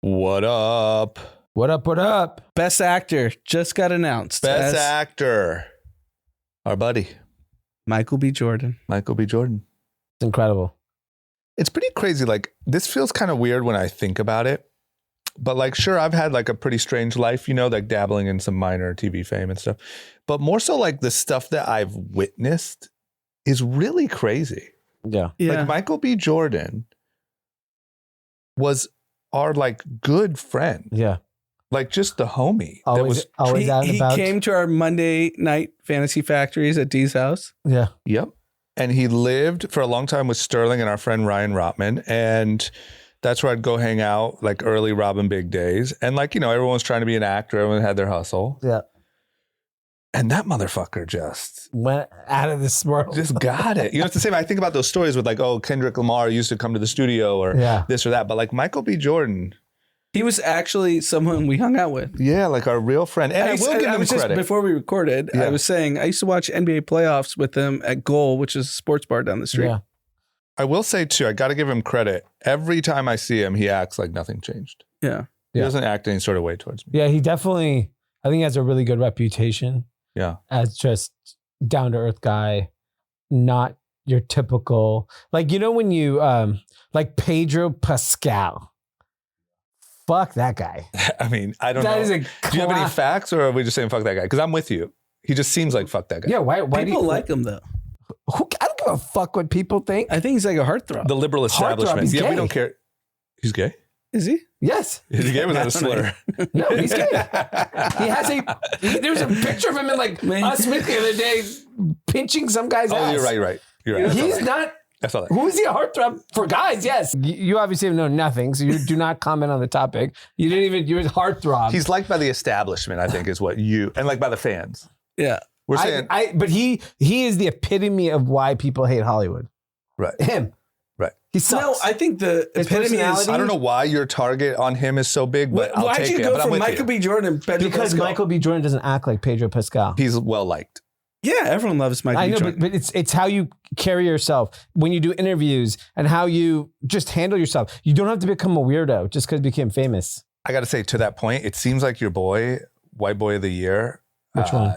What up? What up? What up? Best actor just got announced. Best actor. Our buddy. Michael B. Jordan. Michael B. Jordan. It's incredible. It's pretty crazy. Like, this feels kind of weird when I think about it. But like, sure, I've had like a pretty strange life, you know, like dabbling in some minor TV fame and stuff. But more so like the stuff that I've witnessed is really crazy. Yeah. Like Michael B. Jordan was our like good friend. Yeah. Like just the homie. Always out and He about. came to our Monday night fantasy factories at Dee's house. Yeah. Yep. And he lived for a long time with Sterling and our friend Ryan Rotman. And that's where I'd go hang out, like early Robin Big days. And like, you know, everyone was trying to be an actor. Everyone had their hustle. Yeah. And that motherfucker just went out of this world. Just got it. You know, it's the same. I think about those stories with like, oh, Kendrick Lamar used to come to the studio or this or that. But like Michael B. Jordan. He was actually someone we hung out with. Yeah, like our real friend. And I will give him credit. Before we recorded, I was saying I used to watch NBA playoffs with him at Goal, which is a sports bar down the street. Yeah. I will say too, I got to give him credit. Every time I see him, he acts like nothing changed. Yeah. He doesn't act any sort of way towards me. Yeah, he definitely, I think he has a really good reputation. Yeah. As just down to earth guy, not your typical, like, you know, when you, like Pedro Pascal. Fuck that guy. I mean, I don't know. Do you have any facts or are we just saying fuck that guy? Because I'm with you. He just seems like fuck that guy. Yeah, why people like him though? I don't give a fuck what people think. I think he's like a heartthrob. The liberal establishment. He's gay. We don't care. He's gay? Is he? Yes. Is he gay? Was that a slur? No, he's gay. He has there's a picture of him in like Us Smith the other day pinching some guy's ass. Oh, you're right. He's not. I saw that. Who is he a heartthrob for guys? Yes. You obviously know nothing, so you do not comment on the topic. You didn't even, you're a heartthrob. He's liked by the establishment, I think, is what and like by the fans. Yeah. We're saying. But he is the epitome of why people hate Hollywood. Right. Him. Right. He sucks. No, I think the epitome is. I don't know why your target on him is so big, but I'll take it. Why'd you go from Michael B. Jordan to Pedro Because Pascal? Michael B. Jordan doesn't act like Pedro Pascal. He's well liked. Yeah, everyone loves Michael B. Jordan. But it's how you carry yourself when you do interviews and how you just handle yourself. You don't have to become a weirdo just because you became famous. I got to say, to that point, it seems like your boy, White Boy of the Year. Which one?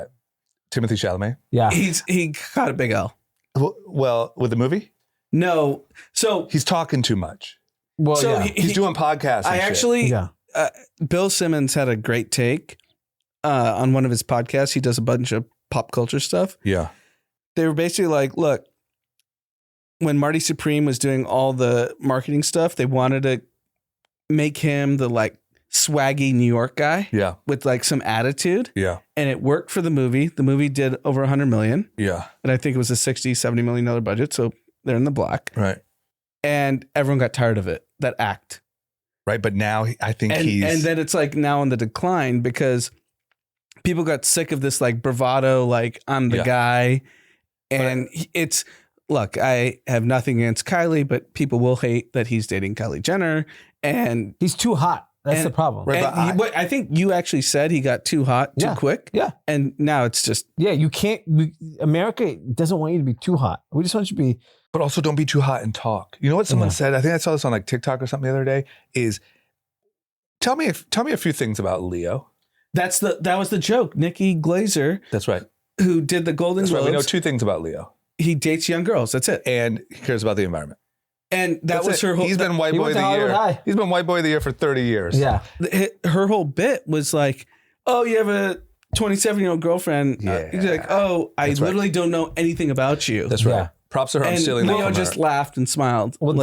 Timothée Chalamet. Yeah. He got a big L. Well, with the movie? No. So he's talking too much. Well, so he's doing podcasts. Bill Simmons had a great take on one of his podcasts. He does a bunch of pop culture stuff. Yeah. They were basically like, look, when Marty Supreme was doing all the marketing stuff, they wanted to make him the like swaggy New York guy. Yeah. With like some attitude. Yeah. And it worked for the movie. The movie did over 100 million. Yeah. And I think it was a $60-70 million budget. So they're in the black. Right. And everyone got tired of it, that act. Right. But now I think And then it's like now on the decline because people got sick of this like bravado, like I'm the guy. And look, I have nothing against Kylie, but people will hate that he's dating Kylie Jenner. And he's too hot. That's the problem. Right, but I think you actually said he got too hot too quick. Yeah. And now it's just. Yeah, you can't. America doesn't want you to be too hot. We just want you to be. But also don't be too hot and talk. You know what someone said? I think I saw this on like TikTok or something the other day is tell me a few things about Leo. That was the joke. Nikki Glazer. That's right. Who did the Golden Globes. Right. We know two things about Leo. He dates young girls. That's it. And he cares about the environment. And that was her whole. He's been White Boy of the Year. He's been White Boy of the Year for 30 years. Yeah. Her whole bit was like, oh, you have a 27-year-old girlfend. Yeah. He's like, oh, I literally don't know anything about you. That's right. Yeah. Props to her. I'm And stealing that Leo from just her. laughed and smiled. Well,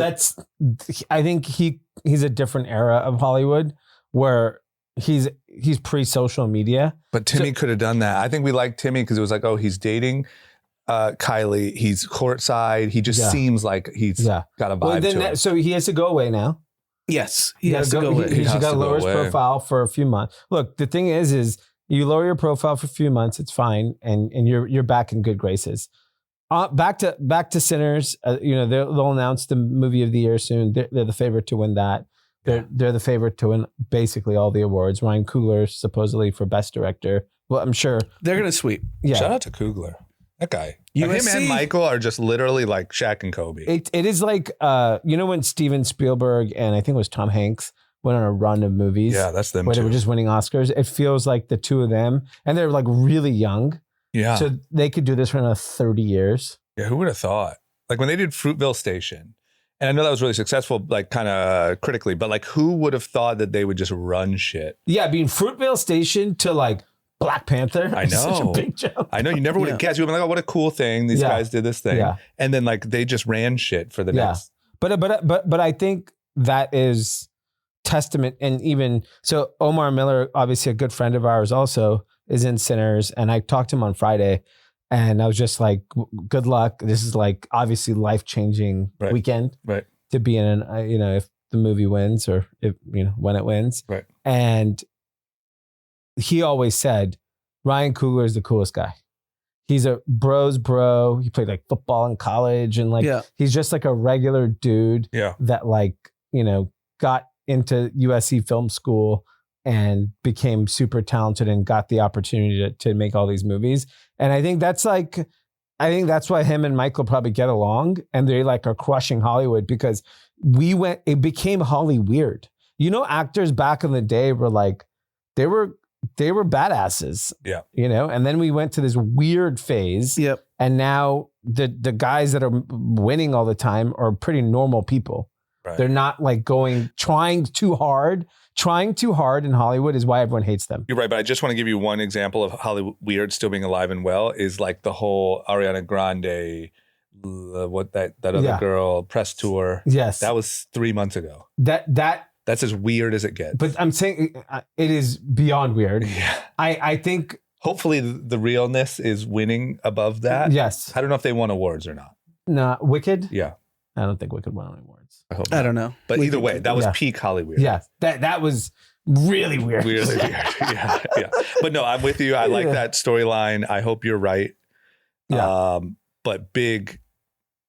I think he's a different era of Hollywood where he's pre-social media. But Timmy could have done that. I think we liked Timmy because it was like, oh, he's dating Kylie. He's courtside. He just seems like he's got a vibe to him. So he has to go away now. Yes, he has to go away. He's got to go lower his away. profile for a few months. Look, the thing is you lower your profile for a few months, it's fine, and you're back in good graces. Back to Sinners. They'll announce the movie of the year soon. They're the favorite to win that. They're the favorite to win basically all the awards. Ryan Coogler supposedly for best director. Well, I'm sure They're gonna sweep. Yeah. Shout out to Coogler. That guy. Him USC. and Michael are just literally like Shaq and Kobe. It is like when Steven Spielberg and I think it was Tom Hanks went on a run of movies. Yeah, that's them where too. they were just winning Oscars. It feels like the two of them, and they're like really young. Yeah. So they could do this for another 30 years. Yeah, who would have thought? Like when they did Fruitville Station, and I know that was really successful, like kind of critically, but like who would have thought that they would just run shit? Yeah, being Fruitvale Station to like Black Panther. I is such a know. big jump. I know you never would have guessed. You would have been like, oh, what a cool thing. These guys did this thing. Yeah. And then like they just ran shit for the next. But I think that is testament. And even so, Omar Miller, obviously a good friend of ours, also is in Sinners. And I talked to him on Friday, and I was just like, good luck. This is like obviously life-changing weekend to be in, if the movie wins or if, when it wins. Right. And he always said, Ryan Coogler is the coolest guy. He's a bro's bro. He played like football in college, and he's just like a regular dude that got into USC film school and became super talented and got the opportunity to make all these movies. And I think that's why him and Michael probably get along, and they like are crushing Hollywood, because it became Holly weird. Actors back in the day were like, they were badasses. Yeah. And then we went to this weird phase. Yep. And now the guys that are winning all the time are pretty normal people. Right. They're not like trying too hard. Trying too hard in Hollywood is why everyone hates them. You're right, but I just want to give you one example of Hollywood weird still being alive and well is like the whole Ariana Grande, that other girl press tour. Yes. That was 3 months ago. That's as weird as it gets. But I'm saying it is beyond weird. Yeah. I think hopefully the realness is winning above that. Yes. I don't know if they won awards or not. No, Wicked? Yeah. I don't think Wicked won any awards. I don't know. But either way, that was peak Hollywood. Yeah. That was really weird. Really weird. Yeah. But no, I'm with you. I like that storyline. I hope you're right. Yeah. But big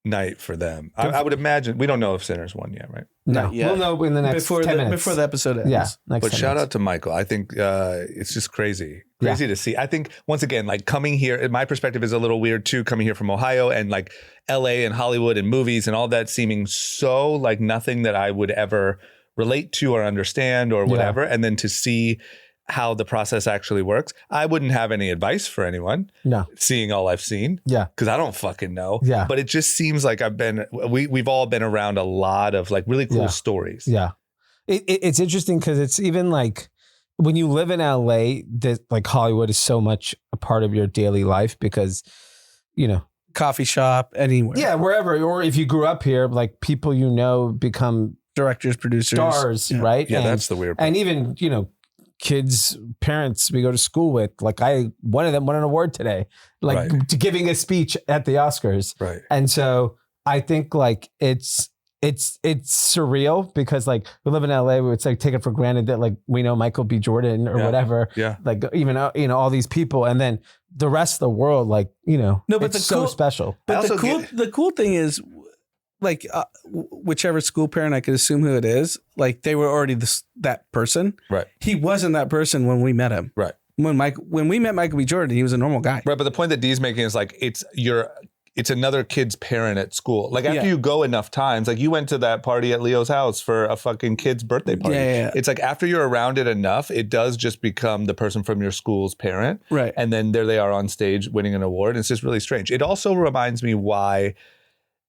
night for them. I would imagine. We don't know if Sinners won yet, right? No. We'll know in the next 10 minutes. Before the episode ends. Yeah. But shout out to Michael. I think it's just crazy. Crazy to see. I think, once again, like coming here, my perspective is a little weird too, coming here from Ohio and like LA and Hollywood and movies and all that seeming so like nothing that I would ever relate to or understand or whatever. And then to see how the process actually works. I wouldn't have any advice for anyone. No. Seeing all I've seen. Yeah. Because I don't fucking know. Yeah. But it just seems like we've all been around a lot of like really cool stories. Yeah. It's interesting because it's even like when you live in LA, like Hollywood is so much a part of your daily life because, coffee shop, anywhere. Yeah, wherever. Or if you grew up here, like people become directors, producers, stars, right? Yeah, that's the weird part. And even, kids, parents we go to school with, like one of them won an award today, like giving a speech at the Oscars. Right. And so I think like it's surreal because like we live in LA, it's like taken for granted that like we know Michael B. Jordan or whatever. Yeah. Like even all these people, and then the rest of the world, like no, but it's so special. But the cool thing is, like whichever school parent, I could assume who it is, like they were already that person. Right. He wasn't that person when we met him. Right. When we met Michael B. Jordan, he was a normal guy. Right. But the point that Dee's making is like it's another kid's parent at school. Like after you go enough times, like you went to that party at Leo's house for a fucking kid's birthday party. Yeah. It's like after you're around it enough, it does just become the person from your school's parent. Right. And then there they are on stage winning an award. And it's just really strange. It also reminds me why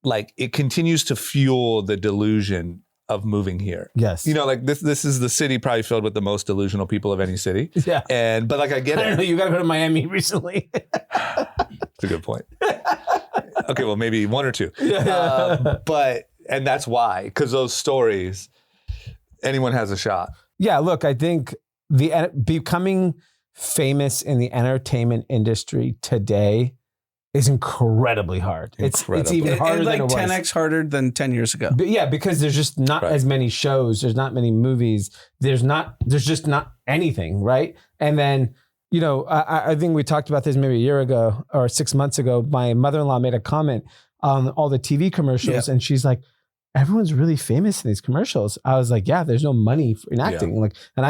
like it continues to fuel the delusion of moving here. Yes. Like this is the city probably filled with the most delusional people of any city. Yeah. But like I get it. I don't know, you got to go to Miami recently. That's a good point. Okay, well maybe one or two. Yeah. And that's why, because those stories, anyone has a shot. Yeah, look, I think becoming famous in the entertainment industry today is incredibly hard. It's even harder than it was. 10x harder than 10 years ago. But yeah, because there's just not as many shows. There's not many movies. There's just not anything, right? And then, I think we talked about this maybe a year ago or 6 months ago. My mother-in-law made a comment on all the TV commercials, and she's like, everyone's really famous in these commercials. I was like, yeah, there's no money in acting. Yeah. Like, and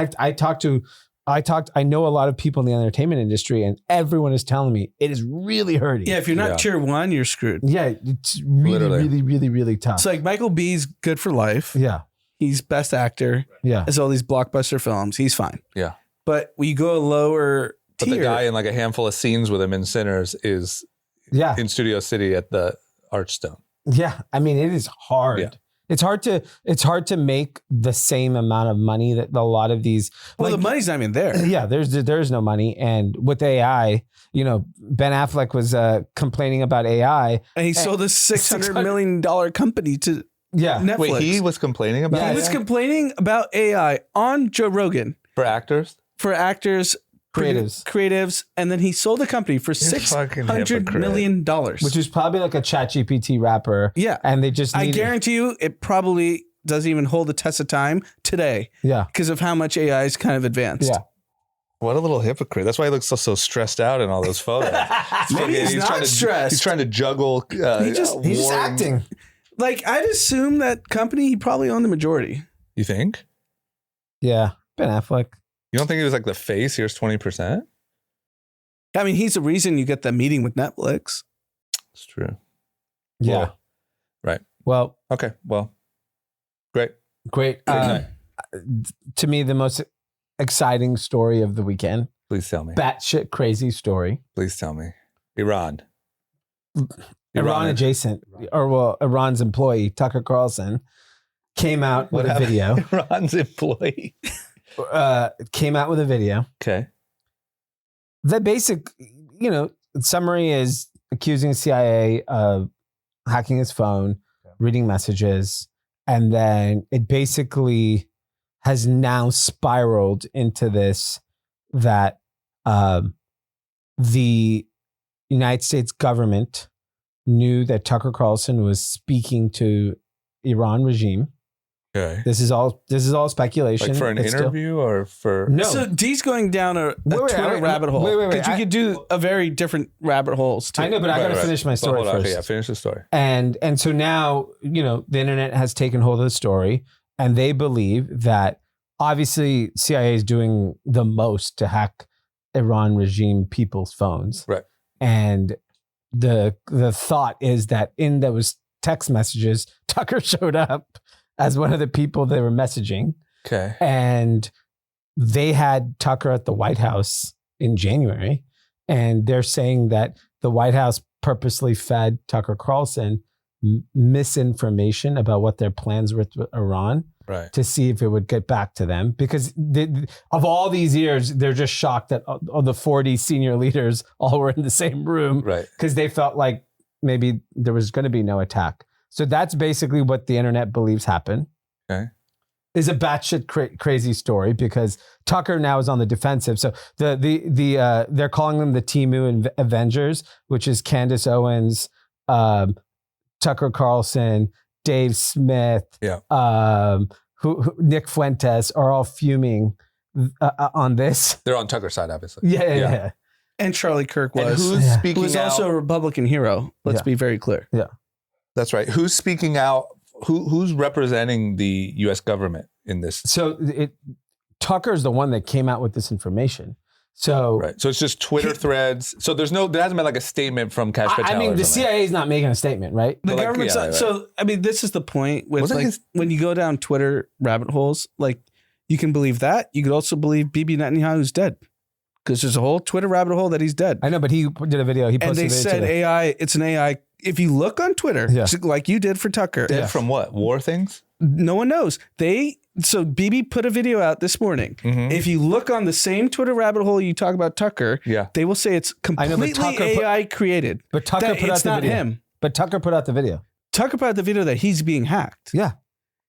I know a lot of people in the entertainment industry, and everyone is telling me it is really hurting. Yeah, if you're not tier one, you're screwed. Yeah, it's really, really, really, really tough. So like Michael B's good for life. Yeah. He's best actor. Yeah. As all these blockbuster films. He's fine. Yeah. But when you go a lower But tier, the guy in like a handful of scenes with him in Sinners is in Studio City at the Archstone. Yeah. I mean, it is hard. Yeah. It's hard to make the same amount of money that a lot of these. well, the money's not even there. Yeah, there's no money, and with AI, Ben Affleck was complaining about AI, And he sold a $600 million company to Netflix. Wait, he was complaining about He it? was complaining about AI on Joe Rogan For actors? for actors, creatives, and then he sold the company for $600 million. which is probably like a ChatGPT wrapper. Yeah. And they just I guarantee you it probably doesn't even hold the test of time today. Yeah. Because of how much AI is kind of advanced. Yeah. What a little hypocrite. That's why he looks so stressed out in all those photos. Maybe he's not stressed. He's trying to juggle. He's just acting. Like, I'd assume that company, he probably owned the majority. You think? Yeah. Ben Affleck. You don't think he was like the face? Here's 20%? I mean, he's the reason you get that meeting with Netflix. It's true. Yeah. Well, right. Well, Okay. Well, great. great. To me, the most exciting story of the weekend. Please tell me. Batshit crazy story. Please tell me. Iran. Iran adjacent, Iran's employee, Tucker Carlson, came out with a video. Iran's employee. Came out with a video. Okay. The basic, summary is accusing CIA of hacking his phone, reading messages, and then it basically has now spiraled into this that the United States government knew that Tucker Carlson was speaking to Iran regime. Okay. This is all speculation. Like for an interview or for No. So D's going down a Twitter rabbit hole. Wait. Because you could do a very different rabbit holes too. I know, but I got to finish my story hold on. first. Okay, yeah, finish the story. And so now, the internet has taken hold of the story, and they believe that obviously CIA is doing the most to hack Iran regime people's phones. Right. And the thought is that in those text messages, Tucker showed up as one of the people they were messaging. Okay. And they had Tucker at the White House in January. And they're saying that the White House purposely fed Tucker Carlson misinformation about what their plans were with Iran, right, to see if it would get back to them. Because of all these years, they're just shocked that all the 40 senior leaders all were in the same room, right, because they felt like maybe there was going to be no attack. So that's basically what the internet believes happened. Okay. Is a batshit crazy story because Tucker now is on the defensive. So they're calling them the Timu Avengers, which is Candace Owens, Tucker Carlson, Dave Smith, who Nick Fuentes are all fuming on this. They're on Tucker's side, obviously. Yeah. And Charlie Kirk was. And who's speaking who was out? also a Republican hero. Let's be very clear. Yeah. That's right. Who's speaking out? Who's representing the U.S. government in this? So Tucker's the one that came out with this information. So right. So it's just Twitter threads. So there hasn't been like a statement from Kash Patel. I mean, the CIA is not making a statement, right? The government's not. So I mean, this is the point with when you go down Twitter rabbit holes. Like, you can believe that. You could also believe Bibi Netanyahu's dead, because there's a whole Twitter rabbit hole that he's dead. I know, but he did a video. He posted and they said today. AI. It's an AI. If you look on Twitter, like you did for Tucker, dead from what? War things? No one knows. So Bibi put a video out this morning. Mm-hmm. If you look on the same Twitter rabbit hole you talk about Tucker, they will say it's completely AI created. But Tucker put out the video. Him. But Tucker put out the video. Tucker put out the video that he's being hacked. Yeah.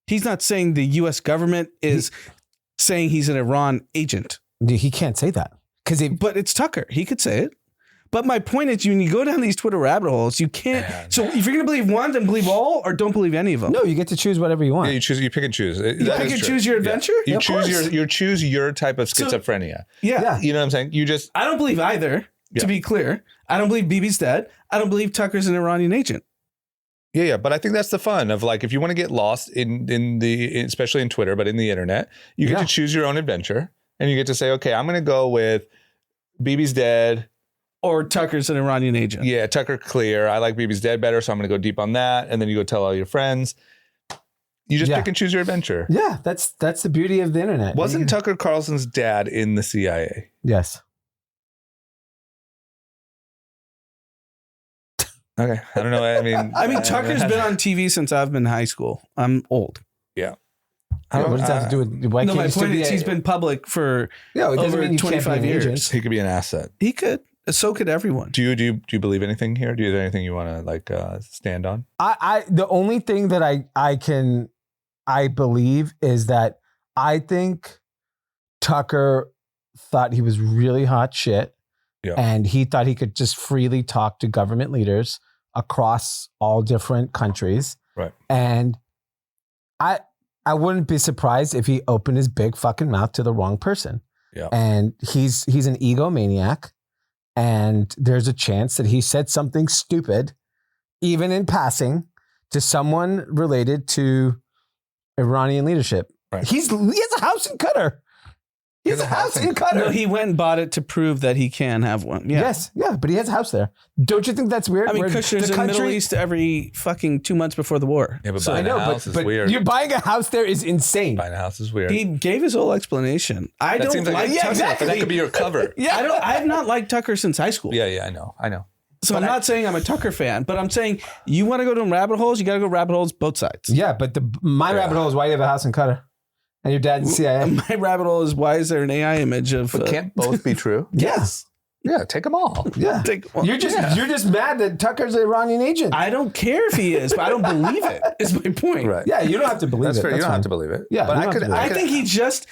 He's not saying the U.S. government is saying he's an Iran agent. He can't say that. But it's Tucker. He could say it. But my point is, when you go down these Twitter rabbit holes, you can't. Man. So if you're going to believe one, then believe all, or don't believe any of them. No, you get to choose whatever you want. Yeah, you pick and choose. You pick and choose your adventure? Yeah. You choose your type of schizophrenia. Yeah. You know what I'm saying? I don't believe either, to be clear. I don't believe Bibi's dead. I don't believe Tucker's an Iranian agent. Yeah. But I think that's the fun of, like, if you want to get lost especially in Twitter, but in the internet, you get to choose your own adventure, and you get to say, okay, I'm going to go with Bibi's dead. Or Tucker's an Iranian agent. Yeah, Tucker clear. I like Bibi's dead better, so I'm going to go deep on that. And then you go tell all your friends. You just Yeah. pick and choose your adventure. Yeah, that's the beauty of the internet. Wasn't Tucker Carlson's dad in the CIA? Yes. Okay. I don't know. I mean, Tucker's been on TV since I've been in high school. I'm old. Yeah. What does that have to do with why No, can't my you still point be is he's been public for it doesn't over mean you can't be 25 an years. agent. He could be an asset. He could. So could everyone. Do you believe anything here? Do you have anything you want to like stand on? I the only thing that I believe is that I think Tucker thought he was really hot shit. Yeah. And he thought he could just freely talk to government leaders across all different countries. Right. And I wouldn't be surprised if he opened his big fucking mouth to the wrong person. Yeah. And he's an egomaniac. And there's a chance that he said something stupid, even in passing, to someone related to Iranian leadership. Right. He has a house in Qatar. He has a house in Qatar. No, he went and bought it to prove that he can have one. Yeah. Yes, yeah, but he has a house there. Don't you think that's weird? I mean, Where Kushner's in the Middle East every fucking 2 months before the war. Yeah, but So buying I know, a house is but weird. you're buying a house there is insane. Buying a house is weird. he gave his whole explanation. I That don't seems like yeah, Tucker. exactly. That could be your cover. Yeah, I have not liked Tucker since high school. Yeah, I know. So I'm not saying I'm a Tucker fan, but I'm saying you want to go down rabbit holes, you got to go rabbit holes both sides. Yeah, but my rabbit hole is why you have a house in Qatar and your dad's CIA. My rabbit hole is why is there an AI image of? But can't both be true? Yes. Yeah, take them all. Yeah. You're just mad that Tucker's an Iranian agent. I don't care if he is, but I don't believe it. Is my point. Right. Yeah, you don't have to believe That's it. fair. You don't fine. have to believe it. Yeah, but you don't have to believe I think he's just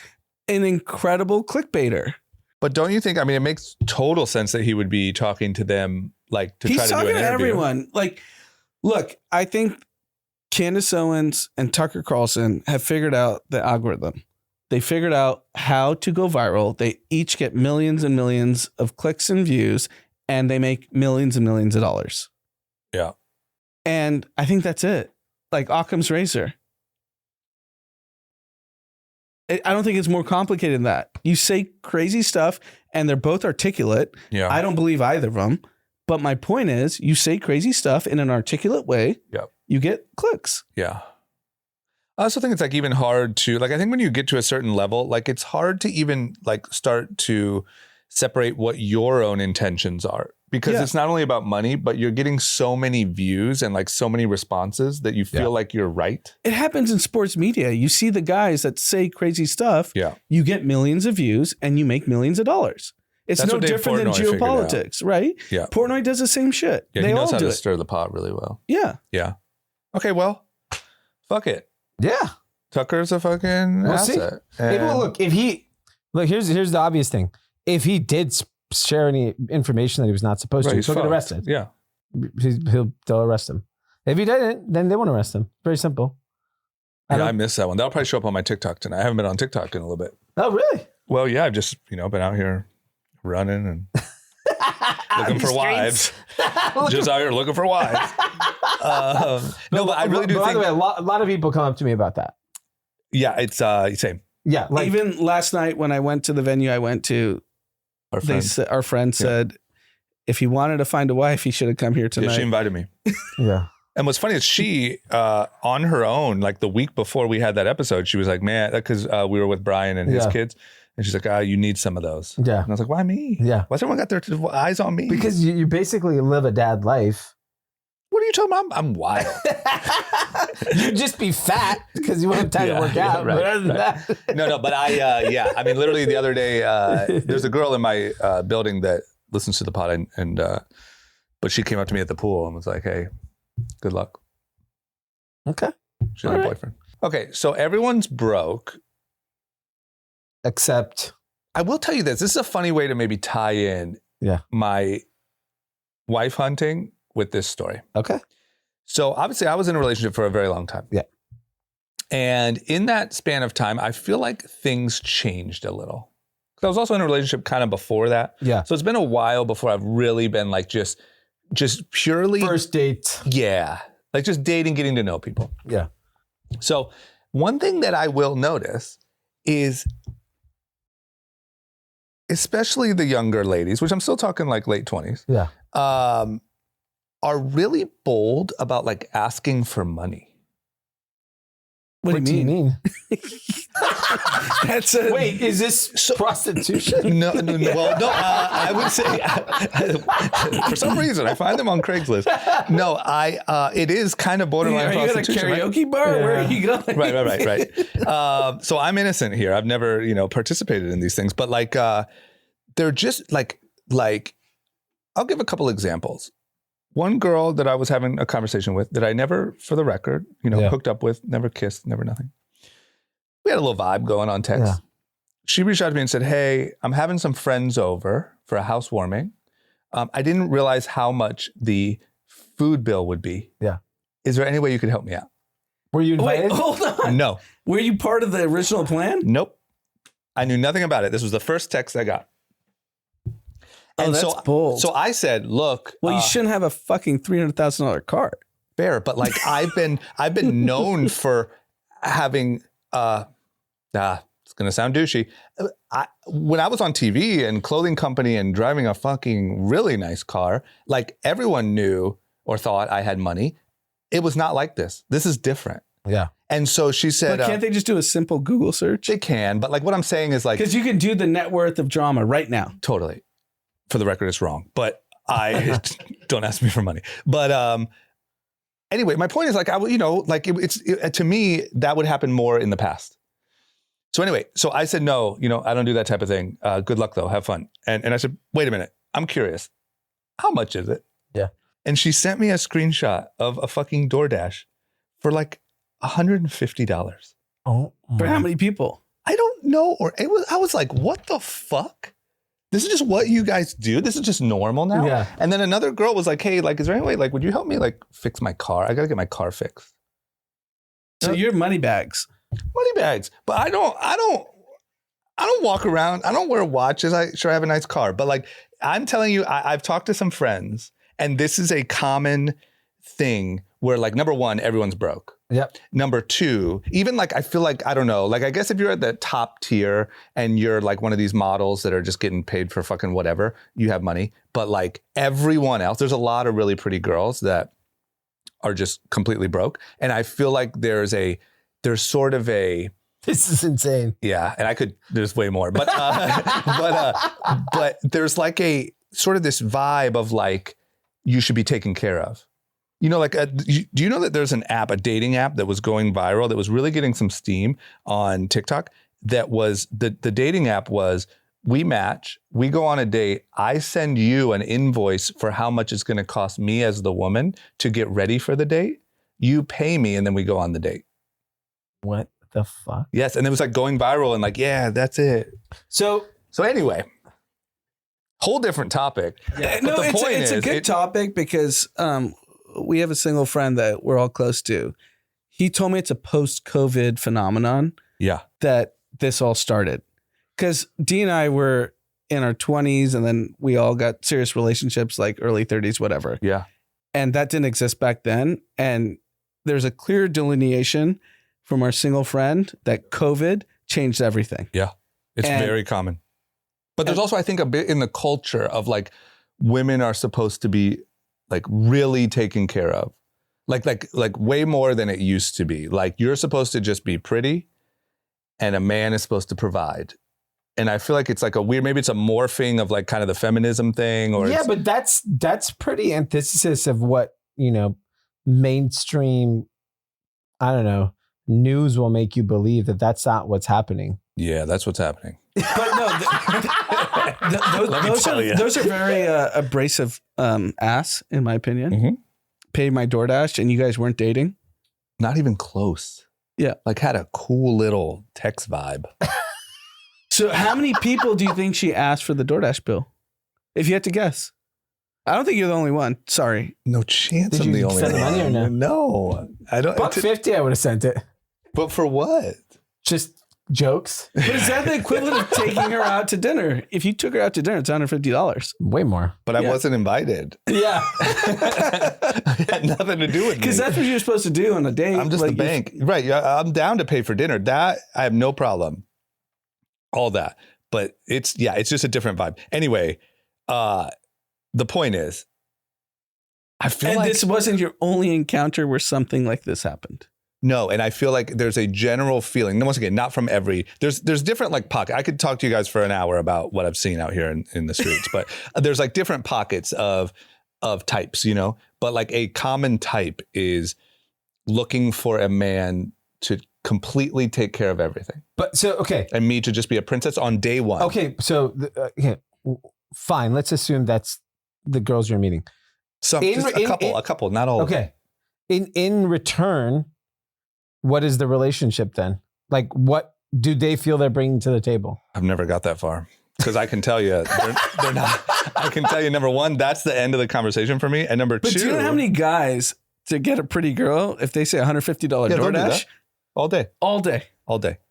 an incredible clickbaiter. But don't you think? I mean, it makes total sense that he would be talking to them, like to He's try to do talking an to interview. everyone. Like, look, I think Candace Owens and Tucker Carlson have figured out the algorithm. They figured out how to go viral. They each get millions and millions of clicks and views, and they make millions and millions of dollars. Yeah. And I think that's it. Like Occam's razor. I don't think it's more complicated than that. You say crazy stuff, and they're both articulate. Yeah. I don't believe either of them. But my point is, you say crazy stuff in an articulate way. Yep. You get clicks. Yeah. I also think it's like even hard to like, I think when you get to a certain level, like it's hard to even like start to separate what your own intentions are because it's not only about money, but you're getting so many views and like so many responses that you feel like you're right. It happens in sports media. You see the guys that say crazy stuff. Yeah. You get millions of views and you make millions of dollars. It's That's no what Dave different than Portnoy figured out. geopolitics, right? Yeah. Portnoy does the same shit. Yeah. They He knows all how do to it. stir the pot really well. Yeah. Yeah. Okay. Well, fuck it. Yeah. Tucker's a fucking We'll see. asset. Here's the obvious thing. If he did share any information that he was not supposed to, he's he'll get fucked. arrested. Yeah. They'll arrest him. If he didn't, then they won't arrest him. Very simple. I missed that one. That'll probably show up on my TikTok tonight. I haven't been on TikTok in a little bit. Oh, really? Well, yeah, I've just, been out here running and looking for wives. Just out here looking for wives. No, but I really do By think. the way, a lot of people come up to me about that. Yeah, it's same. Yeah, like Even last night when I went to the venue I went to, Our friend. our friend said, if he wanted to find a wife, he should have come here tonight. Yeah, she invited me. yeah. And what's funny is she, on her own, like the week before we had that episode, she was like, man, because we were with Brian and his kids. And she's like, you need some of those. Yeah. And I was like, why me? Yeah. Why's everyone got their eyes on me? Because you basically live a dad life. What are you talking about? I'm wild. You'd just be fat because you won't have time to work out. right, but other than right. that, No, but I mean, literally the other day, there's a girl in my building that listens to the pod and but she came up to me at the pool and was like, hey, good luck. okay. She had a boyfriend. Okay, so everyone's broke. Except, I will tell you this. This is a funny way to maybe tie in my wife hunting with this story. okay. So obviously I was in a relationship for a very long time. Yeah. And in that span of time, I feel like things changed a little. I was also in a relationship kind of before that. Yeah. So it's been a while before I've really been like just purely. First date. Yeah. Like just dating, getting to know people. Yeah. So one thing that I will notice is, especially the younger ladies, which I'm still talking like late 20s, Yeah. are really bold about like asking for money. What do you mean? That's a, wait, is this prostitution? No. Well, no, I would say for some reason I find them on Craigslist. No, it is kind of borderline prostitution. Are you at a karaoke bar? Yeah. Where are you going? Right. So I'm innocent here. I've never, participated in these things, but like, they're just like, I'll give a couple examples. One girl that I was having a conversation with that I never, for the record, hooked up with, never kissed, never nothing. We had a little vibe going on text. Yeah. She reached out to me and said, hey, I'm having some friends over for a housewarming. I didn't realize how much the food bill would be. Yeah. Is there any way you could help me out? Were you invited? Wait, hold on. No. Were you part of the original plan? Nope. I knew nothing about it. This was the first text I got. And that's bold. So I said, look. Well, you shouldn't have a fucking $300,000 car. Fair, but like I've been known for having it's gonna sound douchey. When I was on TV and clothing company and driving a fucking really nice car, like everyone knew or thought I had money. It was not like this. This is different. Yeah. And so she said, but can't they just do a simple Google search? They can, but like what I'm saying is like, because you can do the net worth of drama right now. Totally. For the record, it's wrong, but I don't ask me for money. But anyway, my point is like, to me, that would happen more in the past. So anyway, so I said, no, I don't do that type of thing. Good luck though, have fun. And I said, wait a minute, I'm curious. How much is it? Yeah. And she sent me a screenshot of a fucking DoorDash for like $150. Oh, for how many people? I don't know. I was like, what the fuck? This is just what you guys do. This is just normal now. Yeah. And then another girl was like, hey, like, is there any way, like, would you help me like fix my car? I got to get my car fixed. So you're money bags. Money bags. But I don't walk around. I don't wear watches. I have a nice car. But like, I'm telling you, I've talked to some friends and this is a common thing where like, number one, everyone's broke. Yep. Number two, even like, I feel like, I don't know, like, I guess if you're at the top tier and you're like one of these models that are just getting paid for fucking whatever, you have money. But like everyone else, there's a lot of really pretty girls that are just completely broke. And I feel like there's sort of a, this is insane. Yeah. And there's way more, but there's like a sort of this vibe of like, you should be taken care of. Like, do you know that there's an app, a dating app that was going viral, that was really getting some steam on TikTok? That was, the dating app was, we match, we go on a date, I send you an invoice for how much it's going to cost me as the woman to get ready for the date. You pay me and then we go on the date. What the fuck? Yes, and it was like going viral and like, yeah, that's it. So anyway, whole different topic. Yeah. No, it's a good topic because we have a single friend that we're all close to. He told me it's a post-COVID phenomenon. Yeah. That this all started. Because Dee and I were in our 20s and then we all got serious relationships like early 30s, whatever. Yeah. And that didn't exist back then. And there's a clear delineation from our single friend that COVID changed everything. Yeah. It's very common. But there's also, I think, a bit in the culture of like women are supposed to be like really taken care of, like way more than it used to be. Like you're supposed to just be pretty and a man is supposed to provide. And I feel like it's like maybe it's a morphing of like kind of the feminism thing or. Yeah, but that's pretty antithesis of what, mainstream, I don't know, news will make you believe that that's not what's happening. Yeah, that's what's happening. But no, those are very abrasive ass, in my opinion. Mm-hmm. Paid my DoorDash and you guys weren't dating? Not even close. Yeah. Like had a cool little text vibe. So how many people do you think she asked for the DoorDash bill? If you had to guess. I don't think you're the only one. Sorry. No chance I'm the only one. Did you send the money or no? No. I don't. $150, I would have sent it. But for what? Just jokes. But is that the equivalent of taking her out to dinner? If you took her out to dinner, it's $150. Way more. But I wasn't invited. Yeah. It had nothing to do with me. Because that's what you're supposed to do on a date. I'm just the bank. Right. Yeah, I'm down to pay for dinner. That I have no problem. All that. But it's just a different vibe. Anyway, the point is, I feel like this wasn't your only encounter where something like this happened. No, and I feel like there's a general feeling. Once again, not from every. There's different like pockets. I could talk to you guys for an hour about what I've seen out here in the streets, but there's like different pockets of types, you know. But like a common type is looking for a man to completely take care of everything. But so okay, and me to just be a princess on day one. Okay, so fine. Let's assume that's the girls you're meeting. A couple, not all. Okay, in return. What is the relationship then? Like, what do they feel they're bringing to the table? I've never got that far because I can tell you they're not. I can tell you, number one, that's the end of the conversation for me, and number two. But do you know how many guys to get a pretty girl if they say $150 DoorDash all day?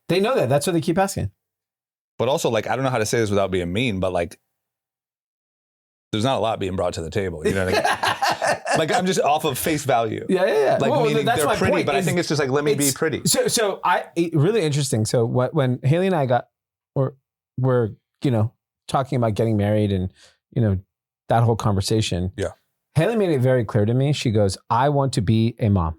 They know that. That's what they keep asking. But also, like, I don't know how to say this without being mean, but like, there's not a lot being brought to the table. You know what I mean? Like, I'm just off of face value. Yeah. Like, well, meaning that's they're my pretty, point, but I think it's just like, let me be pretty. So really interesting. So when Haley and I were talking about getting married and, that whole conversation. Yeah. Haley made it very clear to me. She goes, I want to be a mom.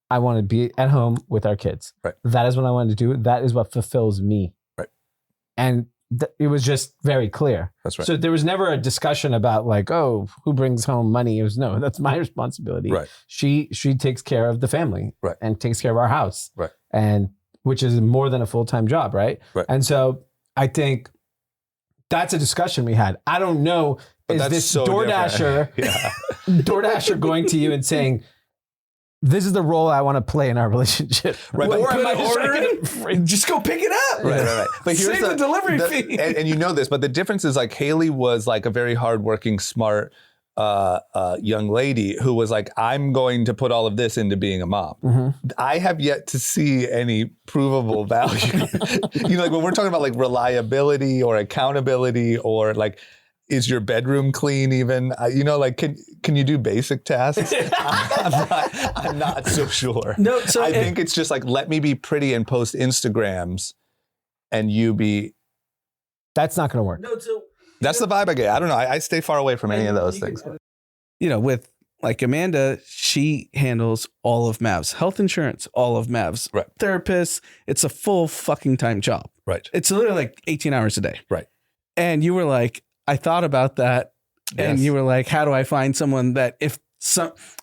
I want to be at home with our kids. Right. That is what I want to do. That is what fulfills me. Right. And it was just very clear. That's right. So there was never a discussion about like, oh, who brings home money? It was no, that's my responsibility. Right. She takes care of the family. Right. And takes care of our house. Right. And which is more than a full-time job, right? Right. And so I think that's a discussion we had. I don't know, is this so DoorDasher DoorDasher going to you and saying, this is the role I want to play in our relationship. Right. Or am I just go pick it up. Right. But here's Save the delivery fee. And you know this, but the difference is like Haley was like a very hardworking, smart young lady who was like, I'm going to put all of this into being a mom. Mm-hmm. I have yet to see any provable value. Like when we're talking about like reliability or accountability or like, is your bedroom clean even? Like, can you do basic tasks? I'm not so sure. No, so I think it's just like, let me be pretty and post Instagrams and you be. That's not going to work. No, so that's the vibe I get. I don't know. I stay far away from any of those things. With like Amanda, she handles all of Mav's health insurance, all of Mav's therapists. It's a full fucking time job. Right. It's literally like 18 hours a day. Right. And you were like, I thought about that. And Yes. you were like, how do I find someone that if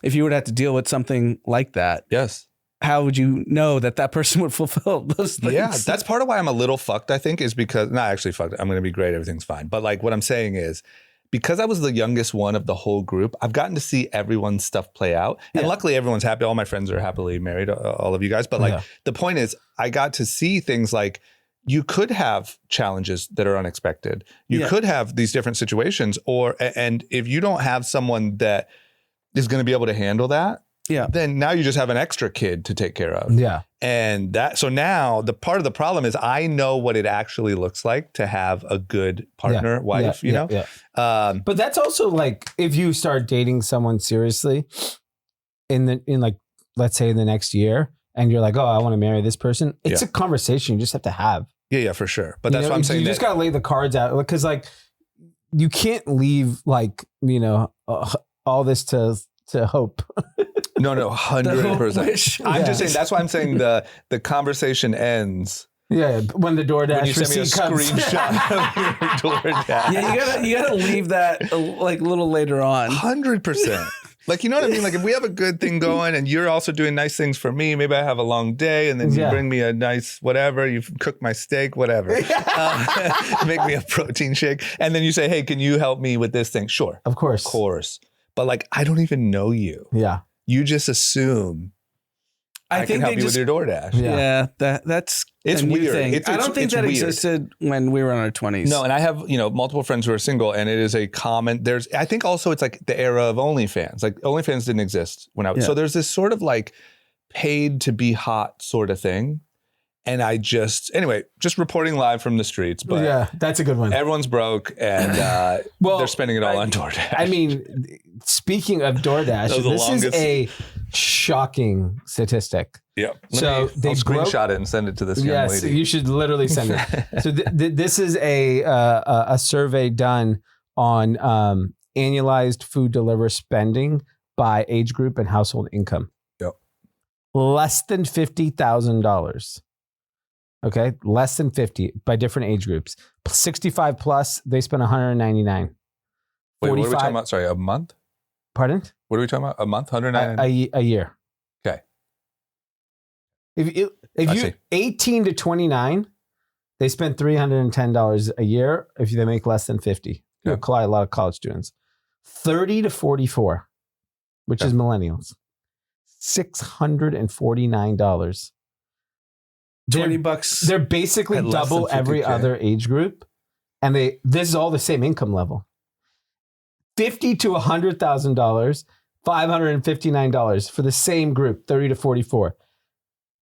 you would have to deal with something like that, Yes. how would you know that person would fulfill those things? Yeah, that's part of why I'm a little fucked, I think, is because, not actually fucked, I'm going to be great, everything's fine. But like what I'm saying is, because I was the youngest one of the whole group, I've gotten to see everyone's stuff play out. And luckily everyone's happy. All my friends are happily married, all of you guys. But like the point is, I got to see things like, you could have challenges that are unexpected. You could have these different situations, and if you don't have someone that is going to be able to handle that, then now you just have an extra kid to take care of. Yeah. And so now the part of the problem is I know what it actually looks like to have a good partner, wife, you know? Yeah. But that's also like, if you start dating someone seriously in like, let's say in the next year, and you're like, oh, I want to marry this person. It's a conversation you just have to have. Yeah, for sure. But that's what I'm saying. You just got to lay the cards out, because like you can't leave like, all this to hope. No, 100%. I'm just saying, that's why I'm saying the conversation ends. Yeah, when the DoorDash when you send me a receipt comes. screenshot of your DoorDash. Yeah, you gotta leave that like a little later on. 100%. Like, you know what I mean? Like if we have a good thing going and you're also doing nice things for me, maybe I have a long day and then you bring me a nice whatever, you cook my steak, whatever. Make me a protein shake. And then you say, hey, can you help me with this thing? Sure. Of course. Of course. But like, I don't even know you. Yeah. You just assume I can help you with your DoorDash. Yeah, that's it's a new weird. thing. I don't think that existed when we were in our 20s. No, and I have multiple friends who are single, and it is a common. I think also it's like the era of OnlyFans. Like OnlyFans didn't exist when I was. So there's this sort of like paid to be hot sort of thing. And I just reporting live from the streets. But yeah, that's a good one. Everyone's broke and they're spending it all on DoorDash. I mean, speaking of DoorDash, this is a shocking statistic. Yeah. So I'll they screenshot it and send it to this young lady. Yes, you should literally send it. So this is a survey done on annualized food delivery spending by age group and household income. Yep. less than $50,000. Okay, less than 50 by different age groups. 65 plus, they spend 199. Wait, what are we talking about? Sorry, a month? Pardon? What are we talking about? A month? 199? A year. Okay. If you 18 to 29, they spend $310 a year if they make less than 50. A lot of college students. 30 to 44, which is millennials, $649. $20. They're basically double every other age group, and this is all the same income level. $50,000 to $100,000, $559 for the same group, 30 to 44.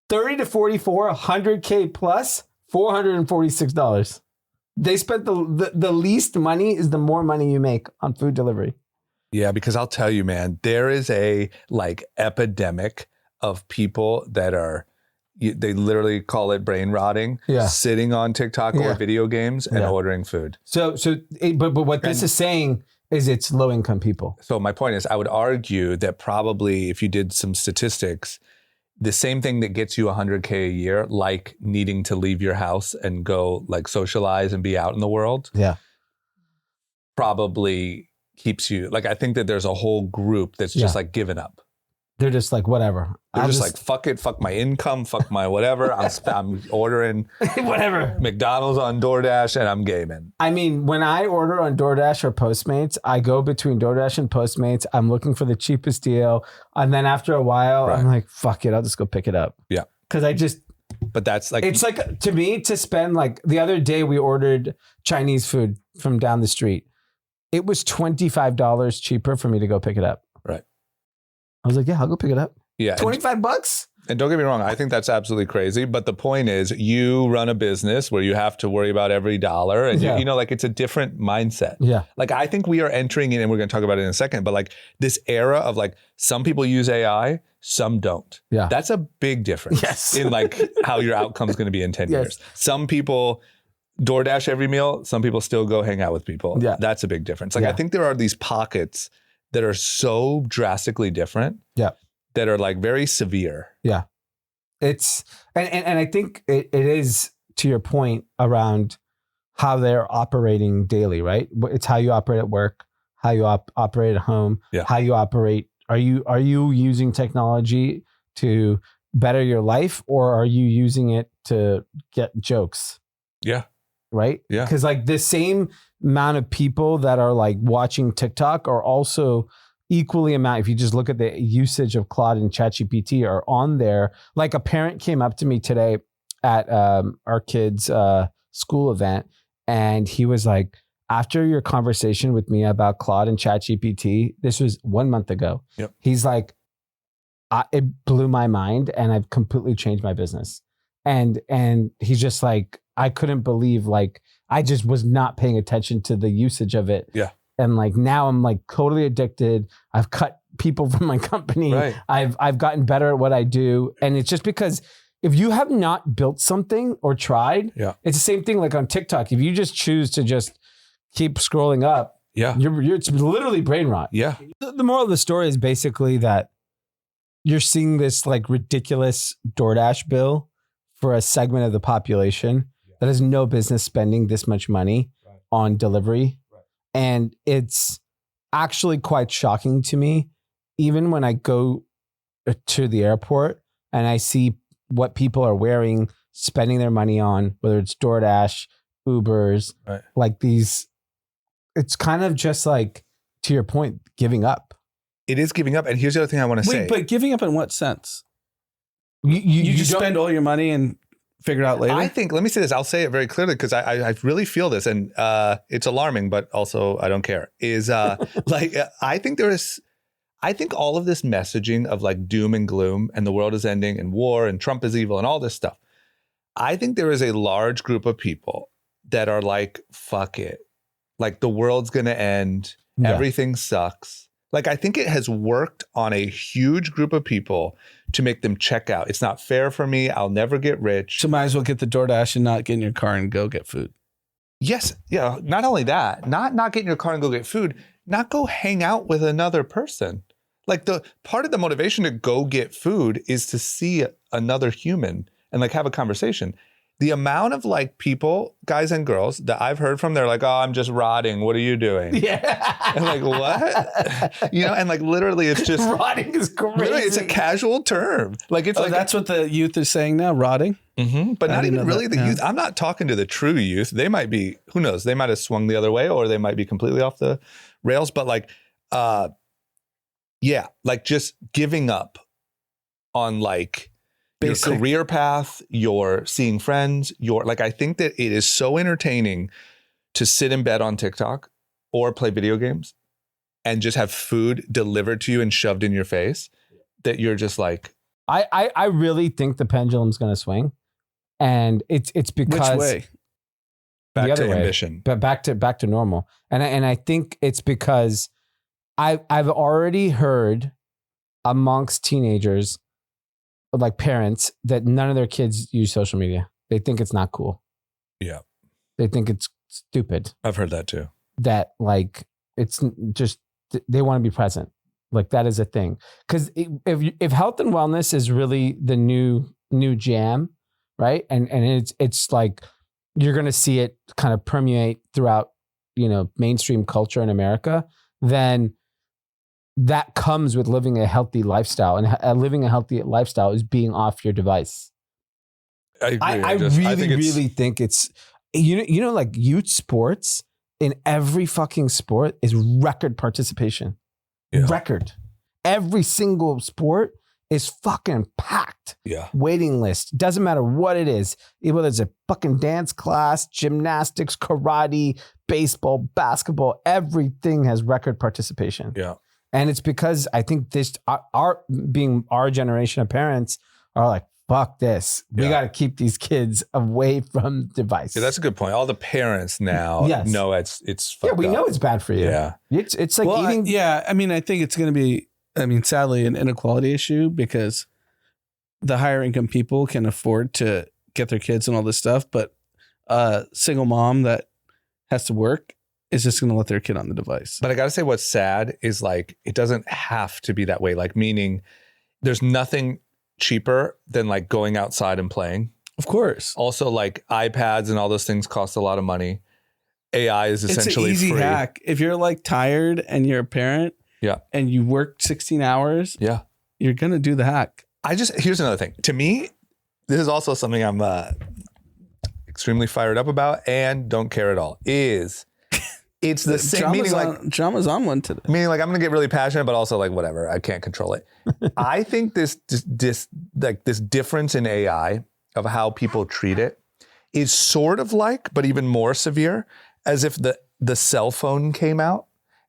30 to 44, $100K plus, $446. They spent the least money is the more money you make on food delivery. Yeah, because I'll tell you, man, there is a epidemic of people that are, they literally call it brain rotting, sitting on TikTok or video games and ordering food. But what this is saying is it's low income people. So my point is, I would argue that probably if you did some statistics, the same thing that gets you $100K a year, like needing to leave your house and go like socialize and be out in the world, probably keeps you, like, I think that there's a whole group that's just like given up. They're just like, whatever. They're just like, fuck it, fuck my income, fuck my whatever. I'm ordering whatever McDonald's on DoorDash and I'm gaming. I mean, when I order on DoorDash or Postmates, I go between DoorDash and Postmates. I'm looking for the cheapest deal. And then after a while, I'm like, fuck it, I'll just go pick it up. Yeah. Because but that's like, it's like, to me, to spend like, the other day we ordered Chinese food from down the street. It was $25 cheaper for me to go pick it up. Right. I was like, yeah, I'll go pick it up. Yeah. $25? And don't get me wrong, I think that's absolutely crazy. But the point is, you run a business where you have to worry about every dollar. And, you know, like, it's a different mindset. Yeah. Like, I think we are entering in, and we're going to talk about it in a second, but like this era of like, some people use AI, some don't. Yeah. That's a big difference in like how your outcome is going to be in 10 years. Some people DoorDash every meal. Some people still go hang out with people. Yeah. That's a big difference. Like, I think there are these pockets that are so drastically different. Yeah. That are like very severe. Yeah. It's, and I think it is, to your point, around how they're operating daily, right? It's how you operate at work, how you operate at home, how you operate. Are you using technology to better your life, or are you using it to get jokes? Yeah. Right? Yeah. Because like the same amount of people that are like watching TikTok are also equally amount, if you just look at the usage of Claude and ChatGPT, are on there. Like, a parent came up to me today at our kids' school event, and he was like, after your conversation with me about Claude and ChatGPT, this was 1 month ago. Yep. He's like, it blew my mind, and I've completely changed my business. And he's just like, I couldn't believe, like, I just was not paying attention to the usage of it. Yeah. And like, now I'm like totally addicted. I've cut people from my company. Right. I've gotten better at what I do. And it's just because if you have not built something or tried, it's the same thing like on TikTok. If you just choose to just keep scrolling up, it's literally brain rot. Yeah. The moral of the story is basically that you're seeing this like ridiculous DoorDash bill for a segment of the population that has no business spending this much money on delivery. And it's actually quite shocking to me, even when I go to the airport and I see what people are wearing, spending their money on, whether it's DoorDash, Ubers, like these, it's kind of just like, to your point, giving up. It is giving up. And here's the other thing I want to say. But giving up in what sense? You just spend all your money and figure it out later? I think, let me say this, I'll say it very clearly because I really feel this, and it's alarming, but also I don't care, is like, I think all of this messaging of like doom and gloom and the world is ending and war and Trump is evil and all this stuff, I think there is a large group of people that are like, fuck it. Like, the world's going to end. Everything sucks. Like, I think it has worked on a huge group of people to make them check out. It's not fair for me. I'll never get rich. So might as well get the DoorDash and not get in your car and go get food. Yes. Yeah. Not only that, not get in your car and go get food, not go hang out with another person. Like the part of the motivation to go get food is to see another human and like have a conversation. The amount of like people, guys and girls that I've heard from, they're like, oh, I'm just rotting. What are you doing? Yeah. And like, what? And like literally it's just rotting is crazy. Really, it's a casual term. Like it's like that's what the youth is saying now, rotting. Mm-hmm. But not even really the youth. I'm not talking to the true youth. They might be, who knows? They might have swung the other way or they might be completely off the rails. But like, like just giving up on like your career path, your seeing friends, I think that it is so entertaining to sit in bed on TikTok or play video games and just have food delivered to you and shoved in your face that you're just like. I really think the pendulum's going to swing. And it's because which way? Back the other to way, ambition. but back to normal. And I think it's because I've already heard amongst teenagers, like parents, that none of their kids use social media. They think it's not cool. Yeah. They think it's stupid. I've heard that too. That like it's just they want to be present. Like that is a thing. Because if health and wellness is really the new jam, right? And it's like you're going to see it kind of permeate throughout, mainstream culture in America, then that comes with living a healthy lifestyle. And living a healthy lifestyle is being off your device. I agree. I really think it's, like youth sports in every fucking sport is record participation. Yeah. Record. Every single sport is fucking packed. Yeah. Waiting list. Doesn't matter what it is. Whether it's a fucking dance class, gymnastics, karate, baseball, basketball, everything has record participation. Yeah. And it's because I think our generation of parents are like, fuck this. We got to keep these kids away from devices. Yeah, that's a good point. All the parents now know it's fucked up. We know it's bad for you. Yeah. It's like eating. I think it's going to be, sadly, an inequality issue because the higher income people can afford to get their kids and all this stuff. But a single mom that has to work is just going to let their kid on the device. But I got to say what's sad is like, it doesn't have to be that way. Like meaning there's nothing cheaper than like going outside and playing. Of course. Also like iPads and all those things cost a lot of money. AI is essentially it's an easy free. hack. If you're like tired and you're a parent and you work 16 hours, you're going to do the hack. Here's another thing. To me, this is also something I'm extremely fired up about and don't care at all it's the same meaning like drama's on one today. Meaning like I'm gonna get really passionate, but also like whatever, I can't control it. I think this difference in AI of how people treat it is sort of like, but even more severe, as if the cell phone came out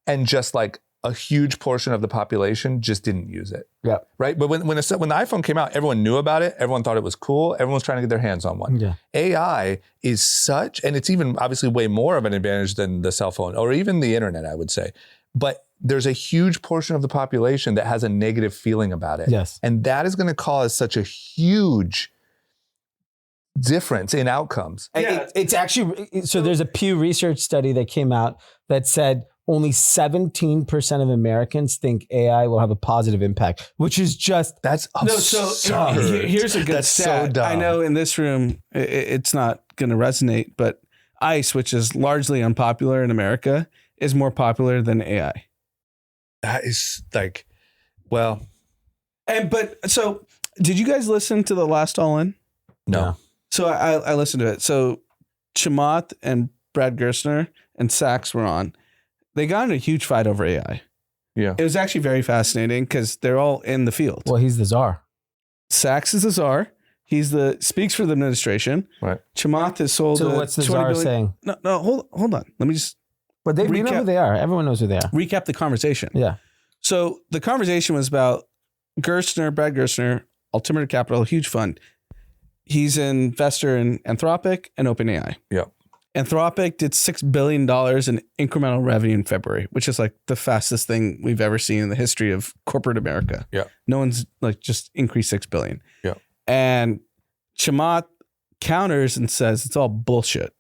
and just like a huge portion of the population just didn't use it. Yeah. Right. But when the iPhone came out, everyone knew about it. Everyone thought it was cool. Everyone was trying to get their hands on one. Yeah. AI is such, and it's even obviously way more of an advantage than the cell phone or even the internet, I would say. But there's a huge portion of the population that has a negative feeling about it. Yes. And that is going to cause such a huge difference in outcomes. Yeah. It's actually, so there's a Pew Research study that came out that said only 17% of Americans think AI will have a positive impact, which is just that's absurd. Here's a good that's stat. So dumb. I know in this room it's not going to resonate, but ICE, which is largely unpopular in America, is more popular than AI. That is like, well, so did you guys listen to the last All In? No. So I listened to it. So Chamath and Brad Gerstner and Sachs were on. They got in a huge fight over AI. Yeah. It was actually very fascinating because they're all in the field. Well, he's the czar. Sachs is the czar. He's speaks for the administration. Right. Chamath has sold. So what's the czar saying? No, hold on. Let me just. But we know who they are. Everyone knows who they are. Recap the conversation. Yeah. So the conversation was about Brad Gerstner, Altimeter Capital, huge fund. He's an investor in Anthropic and OpenAI. Yeah. Anthropic did $6 billion in incremental revenue in February, which is like the fastest thing we've ever seen in the history of corporate America. Yeah. No one's like just increased $6 billion. Yeah. And Chamath counters and says it's all bullshit.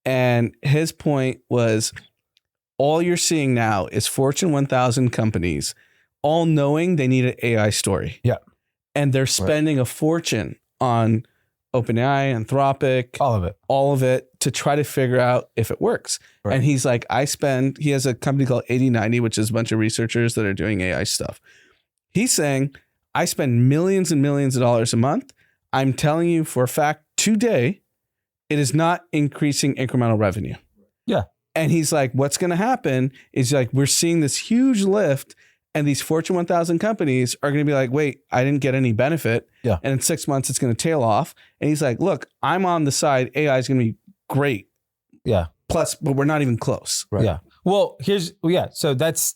And his point was all you're seeing now is Fortune 1000 companies all knowing they need an AI story. Yeah. And they're spending a fortune on OpenAI, Anthropic, all of it to try to figure out if it works. Right. And he's like, he has a company called 8090, which is a bunch of researchers that are doing AI stuff. He's saying, I spend millions and millions of dollars a month. I'm telling you for a fact today, it is not increasing incremental revenue. Yeah. And he's like, what's going to happen is like, we're seeing this huge lift and these Fortune 1000 companies are going to be like, wait, I didn't get any benefit. Yeah. And in 6 months, it's going to tail off. And he's like, look, I'm on the side. AI is going to be great. Yeah. Plus, but we're not even close. Right. Yeah. Well, so that's,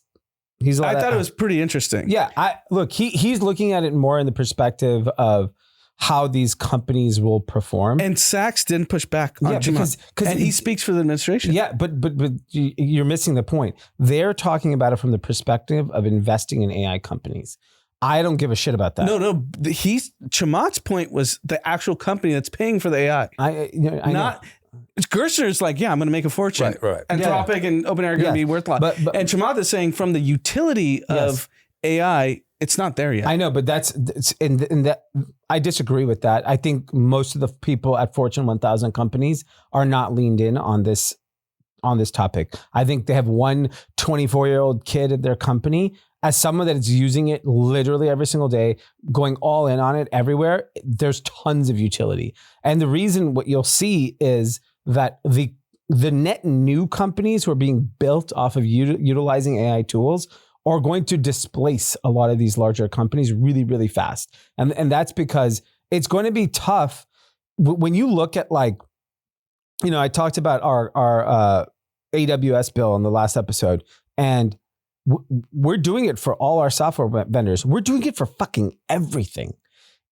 I thought it was pretty interesting. Yeah. He's looking at it more in the perspective of how these companies will perform. And Sachs didn't push back on Chamath. And he speaks for the administration. Yeah, but you're missing the point. They're talking about it from the perspective of investing in AI companies. I don't give a shit about that. No. Chamath's point was the actual company that's paying for the AI. I know. Gerstner's like, yeah, I'm going to make a fortune. Right. Anthropic and OpenAI are going to be worth a lot. But and Chamath is saying from the utility of AI, it's not there yet. I know, but that's I disagree with that. I think most of the people at Fortune 1000 companies are not leaned in on this topic. I think they have one 24-year-old kid at their company. As someone that is using it literally every single day, going all in on it everywhere, there's tons of utility. And the reason what you'll see is that the net new companies who are being built off of utilizing AI tools are going to displace a lot of these larger companies really, really fast. And that's because it's going to be tough when you look at I talked about our AWS bill in the last episode, and we're doing it for all our software vendors. We're doing it for fucking everything.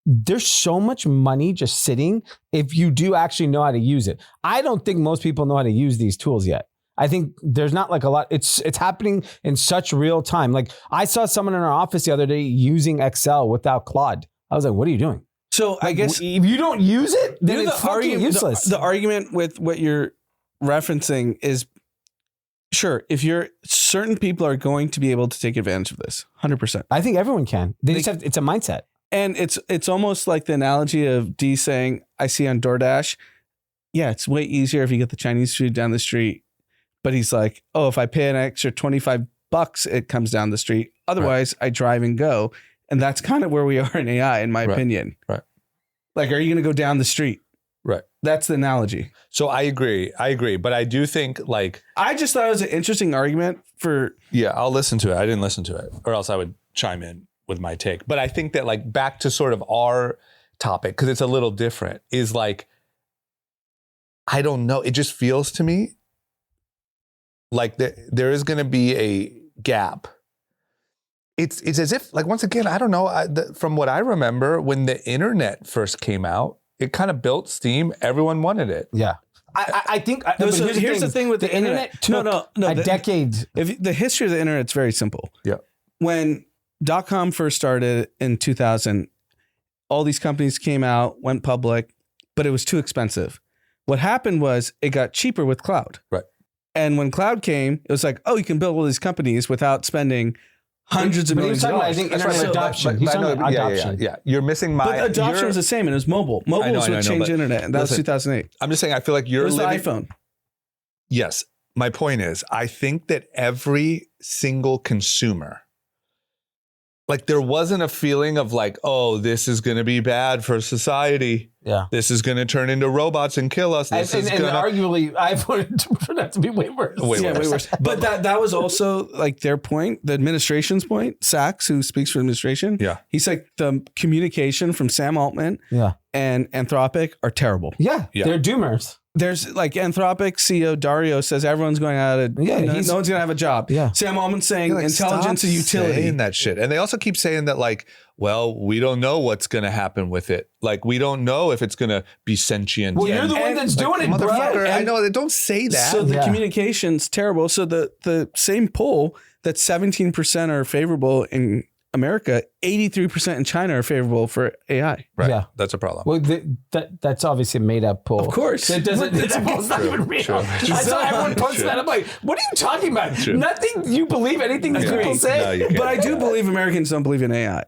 There's so much money just sitting if you do actually know how to use it. I don't think most people know how to use these tools yet. I think there's not a lot. It's happening in such real time. Like I saw someone in our office the other day using Excel without Claude. I was like, what are you doing? So I guess if you don't use it, then it's fucking useless. The argument with what you're referencing is, sure, if certain people are going to be able to take advantage of this, 100%. I think everyone can. It's a mindset. And it's almost like the analogy of D saying, I see on DoorDash, yeah, it's way easier if you get the Chinese food down the street. But he's like, oh, if I pay an extra $25, it comes down the street. Otherwise, I drive and go. And that's kind of where we are in AI, in my opinion. Right. Like, are you going to go down the street? Right. That's the analogy. So I agree. But I do think I just thought it was an interesting argument for. Yeah, I'll listen to it. I didn't listen to it, or else I would chime in with my take. But I think that back to sort of our topic, because it's a little different, is I don't know. It just feels to me like there is going to be a gap. It's as if, once again, I don't know. From what I remember, when the internet first came out, it kind of built steam. Everyone wanted it. Yeah. I think. Here's the thing with the internet. Took a decade. If the history of the internet is very simple. Yeah. When .com first started in 2000, all these companies came out, went public, but it was too expensive. What happened was it got cheaper with cloud. Right. And when cloud came, it was like, oh, you can build all these companies without spending hundreds of millions of dollars. I think internet adoption. He's talking about adoption. Yeah. You're missing my... But adoption was the same, and it was mobile. Mobile was what changed the internet, and that was 2008. I'm just saying, I feel like you're living... It was the iPhone. Yes. My point is, I think that every single consumer, there wasn't a feeling of oh, this is going to be bad for society. Yeah. This is going to turn into robots and kill us. And arguably, I've wanted for that to be way worse. Way worse. But that was also their point, the administration's point. Sachs, who speaks for the administration, he's like, the communication from Sam Altman and Anthropic are terrible. Yeah. They're doomers. There's Anthropic CEO Dario says everyone's going out of no one's going to have a job. Yeah. Sam Altman's saying intelligence and utility. Saying that shit. And they also keep saying that well, we don't know what's going to happen with it. We don't know if it's going to be sentient. Well, you're the one that's doing it, bro. I know. Don't say that. So the communication's terrible. So the same poll that 17% are favorable in America, 83% in China are favorable for AI. Right. Yeah. That's a problem. Well, that's obviously a made up poll. Of course. It doesn't. That poll's not even real. True. I saw everyone post that. I'm like, what are you talking about? True. Nothing. You believe anything these people say? No, you can't. But I do believe Americans don't believe in AI.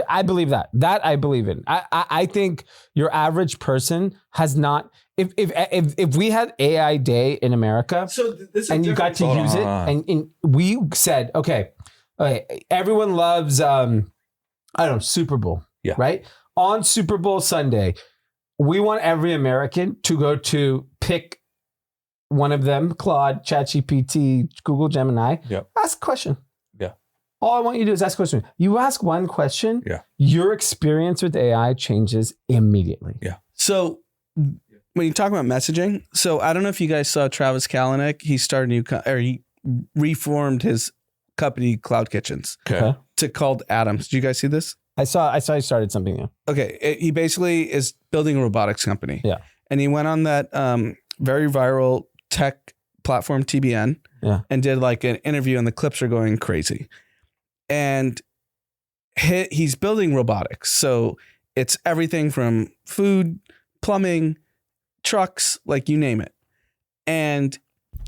I believe that. That I believe in. I think your average person has not. If we had AI Day in America, and you got to use it, and we said, okay, everyone loves, Super Bowl, right? On Super Bowl Sunday, we want every American to go to pick one of them, Claude, ChatGPT, Google Gemini, ask a question. All I want you to do is ask a question. You ask one question, your experience with AI changes immediately. So when you talk about messaging, so I don't know if you guys saw Travis Kalanick. He started he reformed his company Cloud Kitchens to called Atoms. Did you guys see this? I saw he started something new. Okay. He basically is building a robotics company. Yeah. And he went on that very viral tech platform, TBN, and did like an interview, and the clips are going crazy. And he's building robotics. So it's everything from food, plumbing, trucks, like you name it. And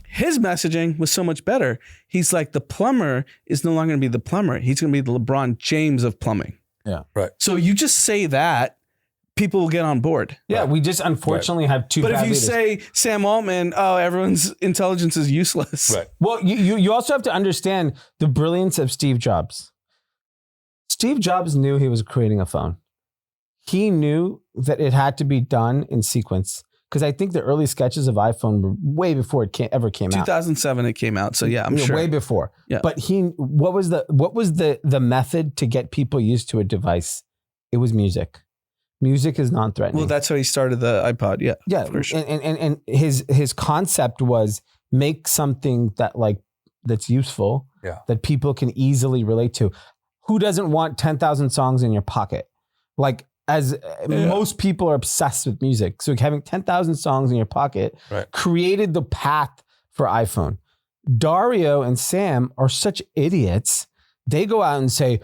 his messaging was so much better. He's like, the plumber is no longer going to be the plumber. He's going to be the LeBron James of plumbing. Yeah. Right. So you just say that, people will get on board. Yeah. We just unfortunately have two. But if bad you leaders. say Sam Altman, everyone's intelligence is useless. Right. Well, you also have to understand the brilliance of Steve Jobs. Steve Jobs knew he was creating a phone. He knew that it had to be done in sequence. Because I think the early sketches of iPhone were way before it ever came out. 2007 it came out. So yeah, I'm sure. Way before. Yeah. But what was the method to get people used to a device? It was music. Music is non-threatening. Well, that's how he started the iPod. Yeah. Yeah. For sure. And his concept was make something that's useful, that people can easily relate to. Who doesn't want 10,000 songs in your pocket? Most people are obsessed with music. So having 10,000 songs in your pocket created the path for iPhone. Dario and Sam are such idiots. They go out and say,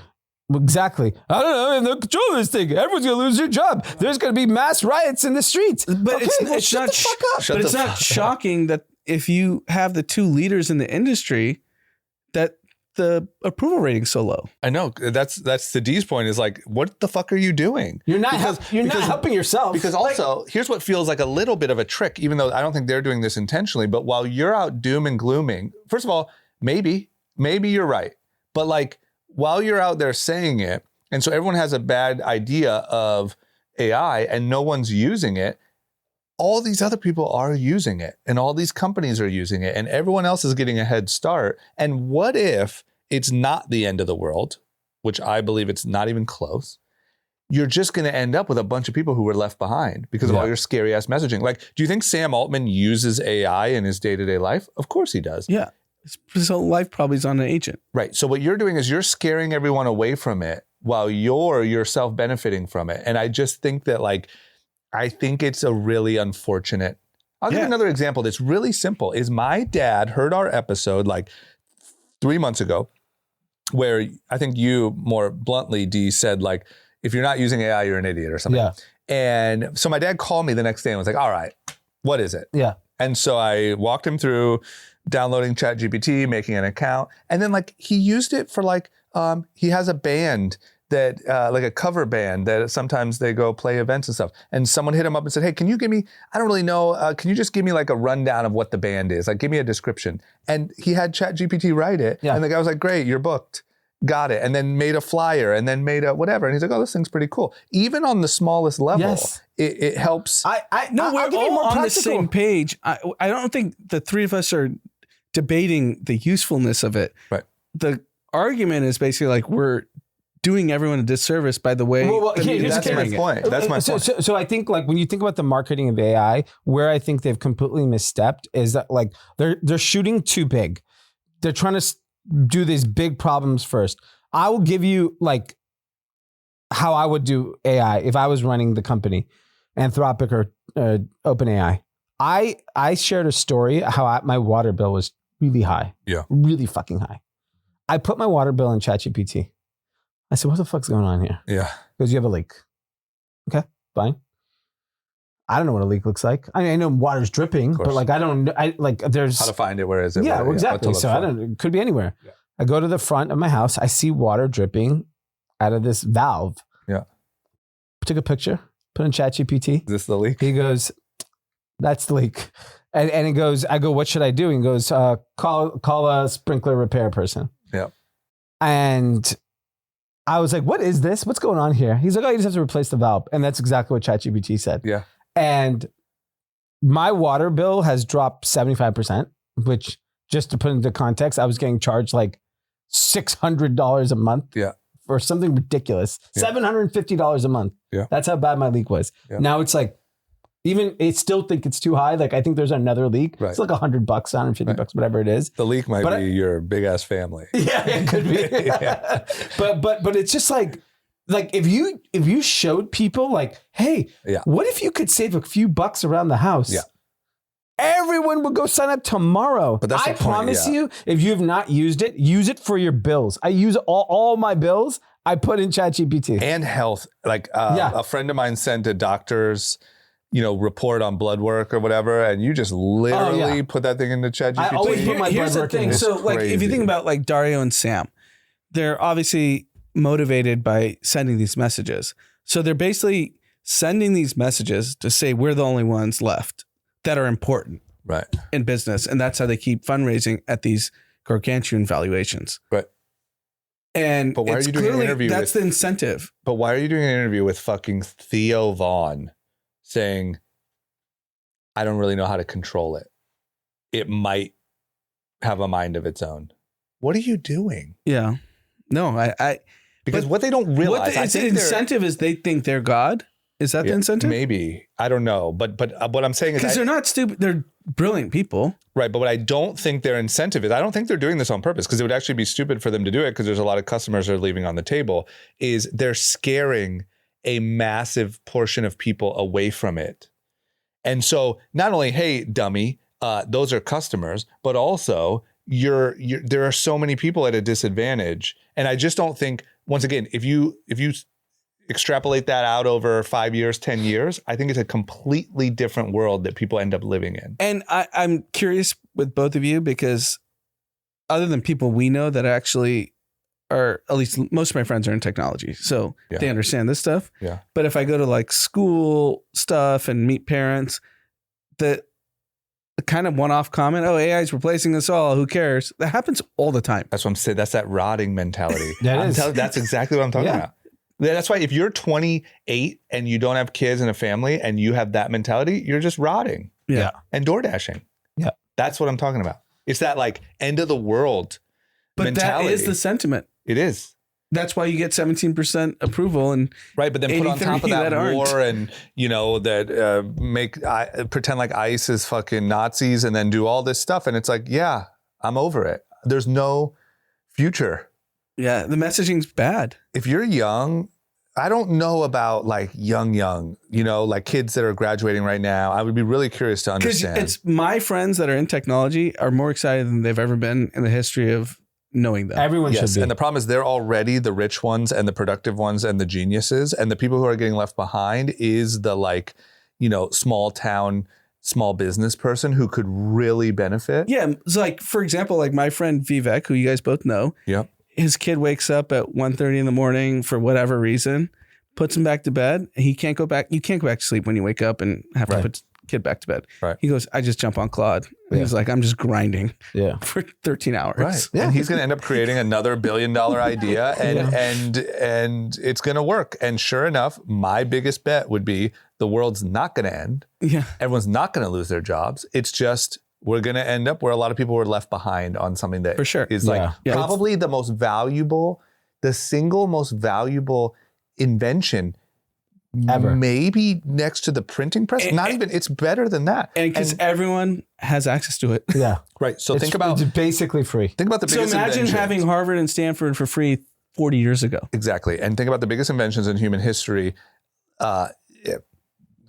exactly, I don't know, and they'll control this thing. Everyone's going to lose their job. There's going to be mass riots in the streets. But it's not shocking that if you have the two leaders in the industry, that the approval rating's so low. I know. That's the D's point, is like, what the fuck are you doing? You're not helping yourself. Because also, here's what feels like a little bit of a trick, even though I don't think they're doing this intentionally, but while you're out doom and glooming, first of all, maybe you're right. But like, while you're out there saying it, and so everyone has a bad idea of AI and no one's using it, all these other people are using it, and all these companies are using it, and everyone else is getting a head start. And what if it's not the end of the world, which I believe it's not even close? You're just going to end up with a bunch of people who were left behind because of all your scary ass messaging. Like, do you think Sam Altman uses AI in his day-to-day life? Of course he does. Yeah. His whole life probably is on an agent. Right. So what you're doing is you're scaring everyone away from it while you're yourself benefiting from it. And I just think that I think it's a really unfortunate. I'll give another example that's really simple. Is my dad heard our episode 3 months ago, where I think you more bluntly, D, said if you're not using AI, you're an idiot or something. Yeah. And so my dad called me the next day and was like, all right, what is it? Yeah. And so I walked him through downloading ChatGPT, making an account. And then he used it for he has a band that a cover band that sometimes they go play events and stuff. And someone hit him up and said, hey, can you give me, I don't really know, can you just give me a rundown of what the band is? Give me a description. And he had ChatGPT write it. Yeah. And the guy was like, great, you're booked. Got it. And then made a flyer and then made a whatever. And he's like, oh, this thing's pretty cool. Even on the smallest level, it helps. We're all on the same page. I don't think the three of us are debating the usefulness of it. Right. The argument is basically we're doing everyone a disservice by the way. That's my point. That's my point. So I think when you think about the marketing of AI, where I think they've completely misstepped is that they're shooting too big. They're trying to do these big problems first. I will give you how I would do AI if I was running the company, Anthropic or OpenAI. I shared a story how my water bill was really high. Yeah. Really fucking high. I put my water bill in ChatGPT. I said, what the fuck's going on here? Yeah. He goes, you have a leak. Okay, fine. I don't know what a leak looks like. I mean, I know water's dripping, but like, I don't know. There's how to find it. Where is it? Yeah, where, exactly. So it could be anywhere. Yeah. I go to the front of my house. I see water dripping out of this valve. Yeah. Took a picture, put in ChatGPT. Is this the leak? He goes, that's the leak. And he goes, I go, what should I do? And he goes, call a sprinkler repair person. Yeah. And I was like, what is this? What's going on here? He's like, oh, you just have to replace the valve. And that's exactly what ChatGPT said. Yeah. And my water bill has dropped 75%, which just to put into context, I was getting charged like $600 a month for something ridiculous. $750 a month. Yeah. That's how bad my leak was. Yeah. Now it's like, even I still think it's too high. Like I think there's another leak. Right. It's like $100, $150, whatever it is. The leak might be your big ass family. Yeah, it could be. Yeah. But it's just like if you showed people like, hey, what if you could save a few bucks around the house? Yeah. Everyone would go sign up tomorrow. But that's I the point, promise you, if you have not used it, use it for your bills. I use all my bills. I put in ChatGPT. And health. Like a friend of mine sent a doctor's report on blood work or whatever, and you just literally put that thing into ChatGPT. I always put my Here's blood the work in thing. there. So like, if you think about like Dario and Sam, they're obviously motivated by sending these messages. So they're basically sending these messages to say we're the only ones left that are important in business. And that's how they keep fundraising at these gargantuan valuations. Right. But why are you doing an interview? That's the incentive. But why are you doing an interview with fucking Theo Vaughn saying, I don't really know how to control it. It might have a mind of its own. What are you doing? Yeah. No, because what they don't realize, the incentive is they think they're God. Is that the incentive? Maybe. I don't know. But what I'm saying is, because they're not stupid. They're brilliant people. Right. But what I don't think their incentive is, I don't think they're doing this on purpose, because it would actually be stupid for them to do it, because there's a lot of customers that are leaving on the table, is they're scaring a massive portion of people away from it. And so not only, hey, dummy, those are customers, but also there are so many people at a disadvantage. And I just don't think, once again, if you extrapolate that out over 5 years, 10 years, I think it's a completely different world that people end up living in. And I'm curious with both of you, because other than people we know that actually are, at least most of my friends are in technology, so they understand this stuff. Yeah. But if I go to like school stuff and meet parents, the kind of one-off comment, oh, AI is replacing us all, who cares? That happens all the time. That's what I'm saying. That's that rotting mentality. That's exactly what I'm talking about. That's why if you're 28 and you don't have kids and a family and you have that mentality, you're just rotting. Yeah. And DoorDashing. Yeah. That's what I'm talking about. It's that like end of the world mentality. That is the sentiment. It is. That's why you get 17% approval, and right. But then put on top of that war and pretend like ICE is fucking Nazis and then do all this stuff. And it's like, yeah, I'm over it. There's no future. Yeah. The messaging's bad. If you're young, I don't know about like young, like kids that are graduating right now. I would be really curious to understand. Because it's my friends that are in technology are more excited than they've ever been in the history of knowing them. Everyone should be. And the problem is they're already the rich ones and the productive ones and the geniuses. And the people who are getting left behind is the like, small town, small business person who could really benefit. Yeah. It's like, for example, like my friend Vivek, who you guys both know. Yeah. His kid wakes up at 1:30 in the morning for whatever reason, puts him back to bed. And he can't go back. You can't go back to sleep when you wake up and have to put kid back to bed. Right. He goes, I just jump on Claude. And he's like, I'm just grinding for 13 hours. Right. Yeah. And he's going to end up creating another $1 billion idea and it's going to work. And sure enough, my biggest bet would be the world's not going to end. Yeah. Everyone's not going to lose their jobs. It's just, we're going to end up where a lot of people were left behind on something that for sure is probably the single most valuable invention ever, maybe next to the printing press. It's better than that. And because everyone has access to it. Yeah. Right. So think about, it's basically free. Think about the biggest imagine inventions. having Harvard and Stanford for free 40 years ago. Exactly. And think about the biggest inventions in human history.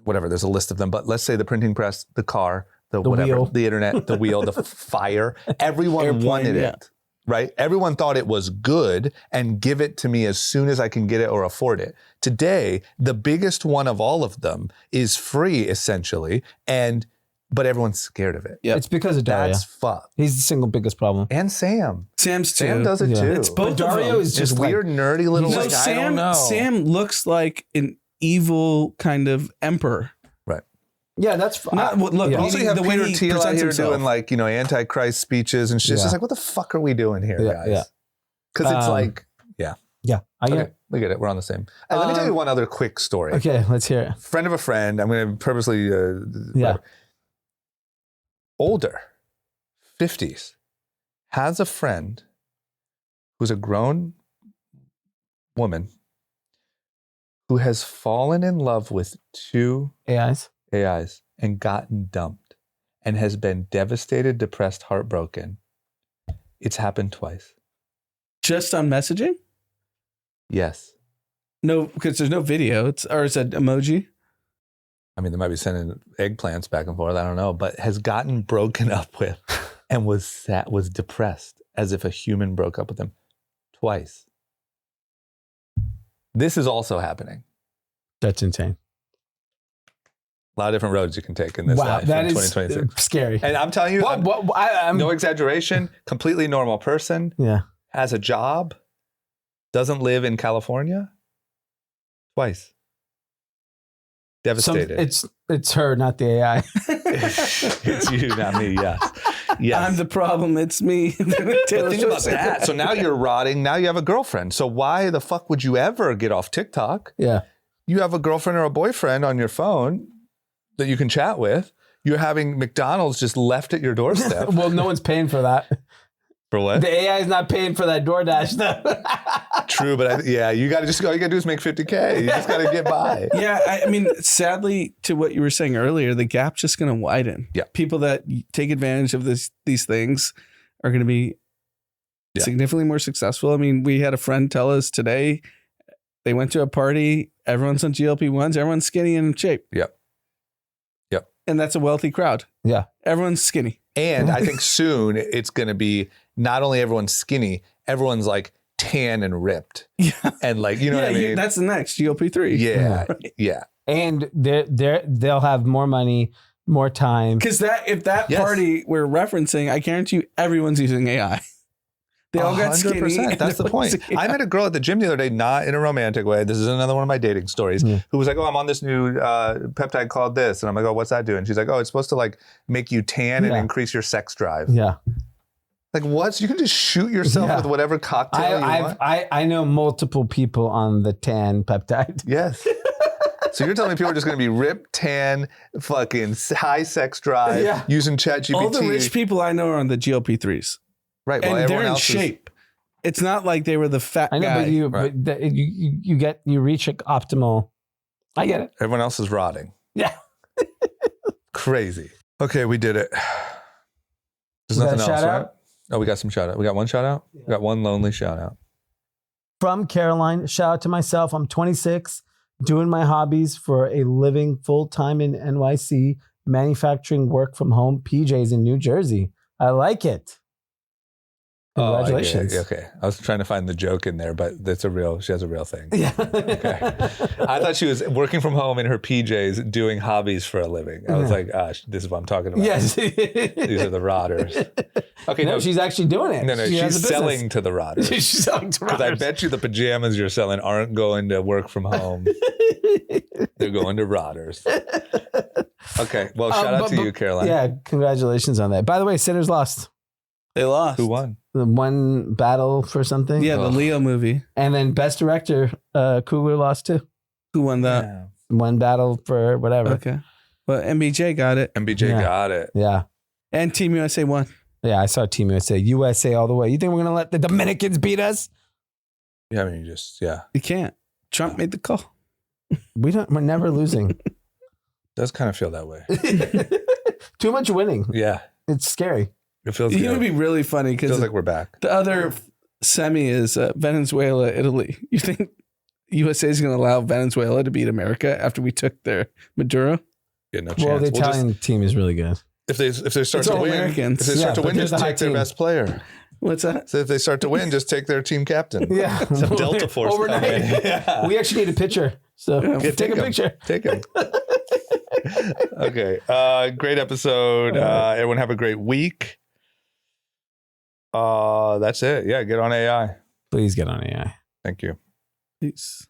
Whatever, there's a list of them, but let's say the printing press, the car, the whatever, wheel, the internet, the wheel, the fire, everyone wanted it. right? Everyone thought it was good and give it to me as soon as I can get it or afford it. Today, the biggest one of all of them is free, essentially, but everyone's scared of it. Yep. It's because of Dario. That's fucked. He's the single biggest problem. And Sam. Sam's too. Sam does it Yeah. too. It's both But of Dario them. is just This like, weird, nerdy little, No, like, I don't know. Sam looks like an evil kind of emperor. yeah, that's Not look. Yeah. Also, you have the way Peter he Thiel out presents here himself. doing like, Antichrist speeches and shit. It's Yeah. just like, what the fuck are we doing here, Yeah, guys? yeah. Because it's like, yeah. I get okay, we get it. We're on the same. Let me tell you one other quick story. Okay, let's hear it. Friend of a friend. I'm going to purposely, Yeah. whatever. Older, 50s, has a friend who's a grown woman who has fallen in love with 2 AIs. AIs and gotten dumped and has been devastated, depressed, heartbroken. It's happened twice. Just on messaging? Yes. No, because there's no video. It's an emoji. I mean, they might be sending eggplants back and forth. I don't know, but has gotten broken up with and was depressed as if a human broke up with him twice. This is also happening. That's insane. A lot of different roads you can take in this Wow, life that in is 2026. scary. And I'm telling you, I'm no exaggeration, completely normal person, yeah. has a job, doesn't live in California, twice. Devastated. It's her, not the AI. It's you, not me. Yes. Yes. I'm the problem. It's me. But think about that. So now you're rotting. Now you have a girlfriend. So why the fuck would you ever get off TikTok? Yeah. You have a girlfriend or a boyfriend on your phone that you can chat with. You're having McDonald's just left at your doorstep. Well, no one's paying for that. For what? The AI is not paying for that DoorDash though. True, but all you got to do is make $50K. You just got to get by. Yeah, I mean, sadly, to what you were saying earlier, the gap's just going to widen. Yeah. People that take advantage of these things are going to be significantly more successful. I mean, we had a friend tell us today, they went to a party, everyone's on GLP-1s, everyone's skinny and in shape. Yep. And that's a wealthy crowd. Yeah. Everyone's skinny. And I think soon it's going to be not only everyone's skinny, everyone's like tan and ripped. Yeah. And like, you know what I mean? That's the next GLP-3. Yeah. Right. Yeah. And they'll have more money, more time. Because if that Yes. party we're referencing, I guarantee you everyone's using AI. They all got skinny. 100%. That's the point. I met a girl at the gym the other day, not in a romantic way. This is another one of my dating stories, who was like, oh, I'm on this new peptide called this. And I'm like, oh, what's that doing? She's like, oh, it's supposed to like make you tan and increase your sex drive. Yeah. Like what? So you can just shoot yourself with whatever cocktail you want? I know multiple people on the tan peptide. Yes. So you're telling me people are just going to be ripped, tan, fucking high sex drive, using ChatGPT. All the rich people I know are on the GLP-3s. Right. Well, And they're everyone in else shape. It's not like they were the fat I know, guy. but you reach an optimal. I get it. everyone else is rotting. Yeah. Crazy. Okay, we did it. There's Is that nothing a else, shout right? out? Oh, we got some shout out. We got one shout out? We got one lonely shout out. From Caroline, shout out to myself. I'm 26, doing my hobbies for a living full time in NYC, manufacturing work from home, PJs in New Jersey. I like it. Congratulations. Oh, okay. I was trying to find the joke in there, but she has a real thing. Yeah. Okay. I thought she was working from home in her PJs doing hobbies for a living. I was like, this is what I'm talking about. Yes. These are the rotters. Okay, No, she's actually doing it. No, She has she's a business. selling to the rotters. She's selling to Because I rotters. bet you the pajamas you're selling aren't going to work from home. They're going to rotters. Okay. Well, shout out to you, Caroline. Yeah, congratulations on that. By the way, Sinners lost. They lost. Who won? The one battle for something. Yeah, the Leo movie. And then best director, Coogler lost too. Who won that? Yeah. One battle for whatever. Okay. Well, MBJ got it. MBJ got it. Yeah. And Team USA won. Yeah, I saw Team USA all the way. You think we're going to let the Dominicans beat us? Yeah, I mean, You can't. Trump made the call. We're never losing. Does kind of feel that way. Too much winning. Yeah. It's scary. It feels It's good. going to be really funny Feels because like we're back. the other semi is Venezuela, Italy. You think USA is going to allow Venezuela to beat America after we took their Maduro? Yeah, no chance. Well, the We'll just- Italian team is really good. if they start It's to all win, Americans. if they start Yeah, to but win, they're just the high take their team. best player. What's that? So if they start to win, just take their team captain. Yeah. Some Delta Force. Overnight. Yeah. We actually need a picture. So take a picture. Take him. Okay. Great episode. Everyone have a great week. That's it. Yeah. Get on AI. Please get on AI. Thank you. Peace.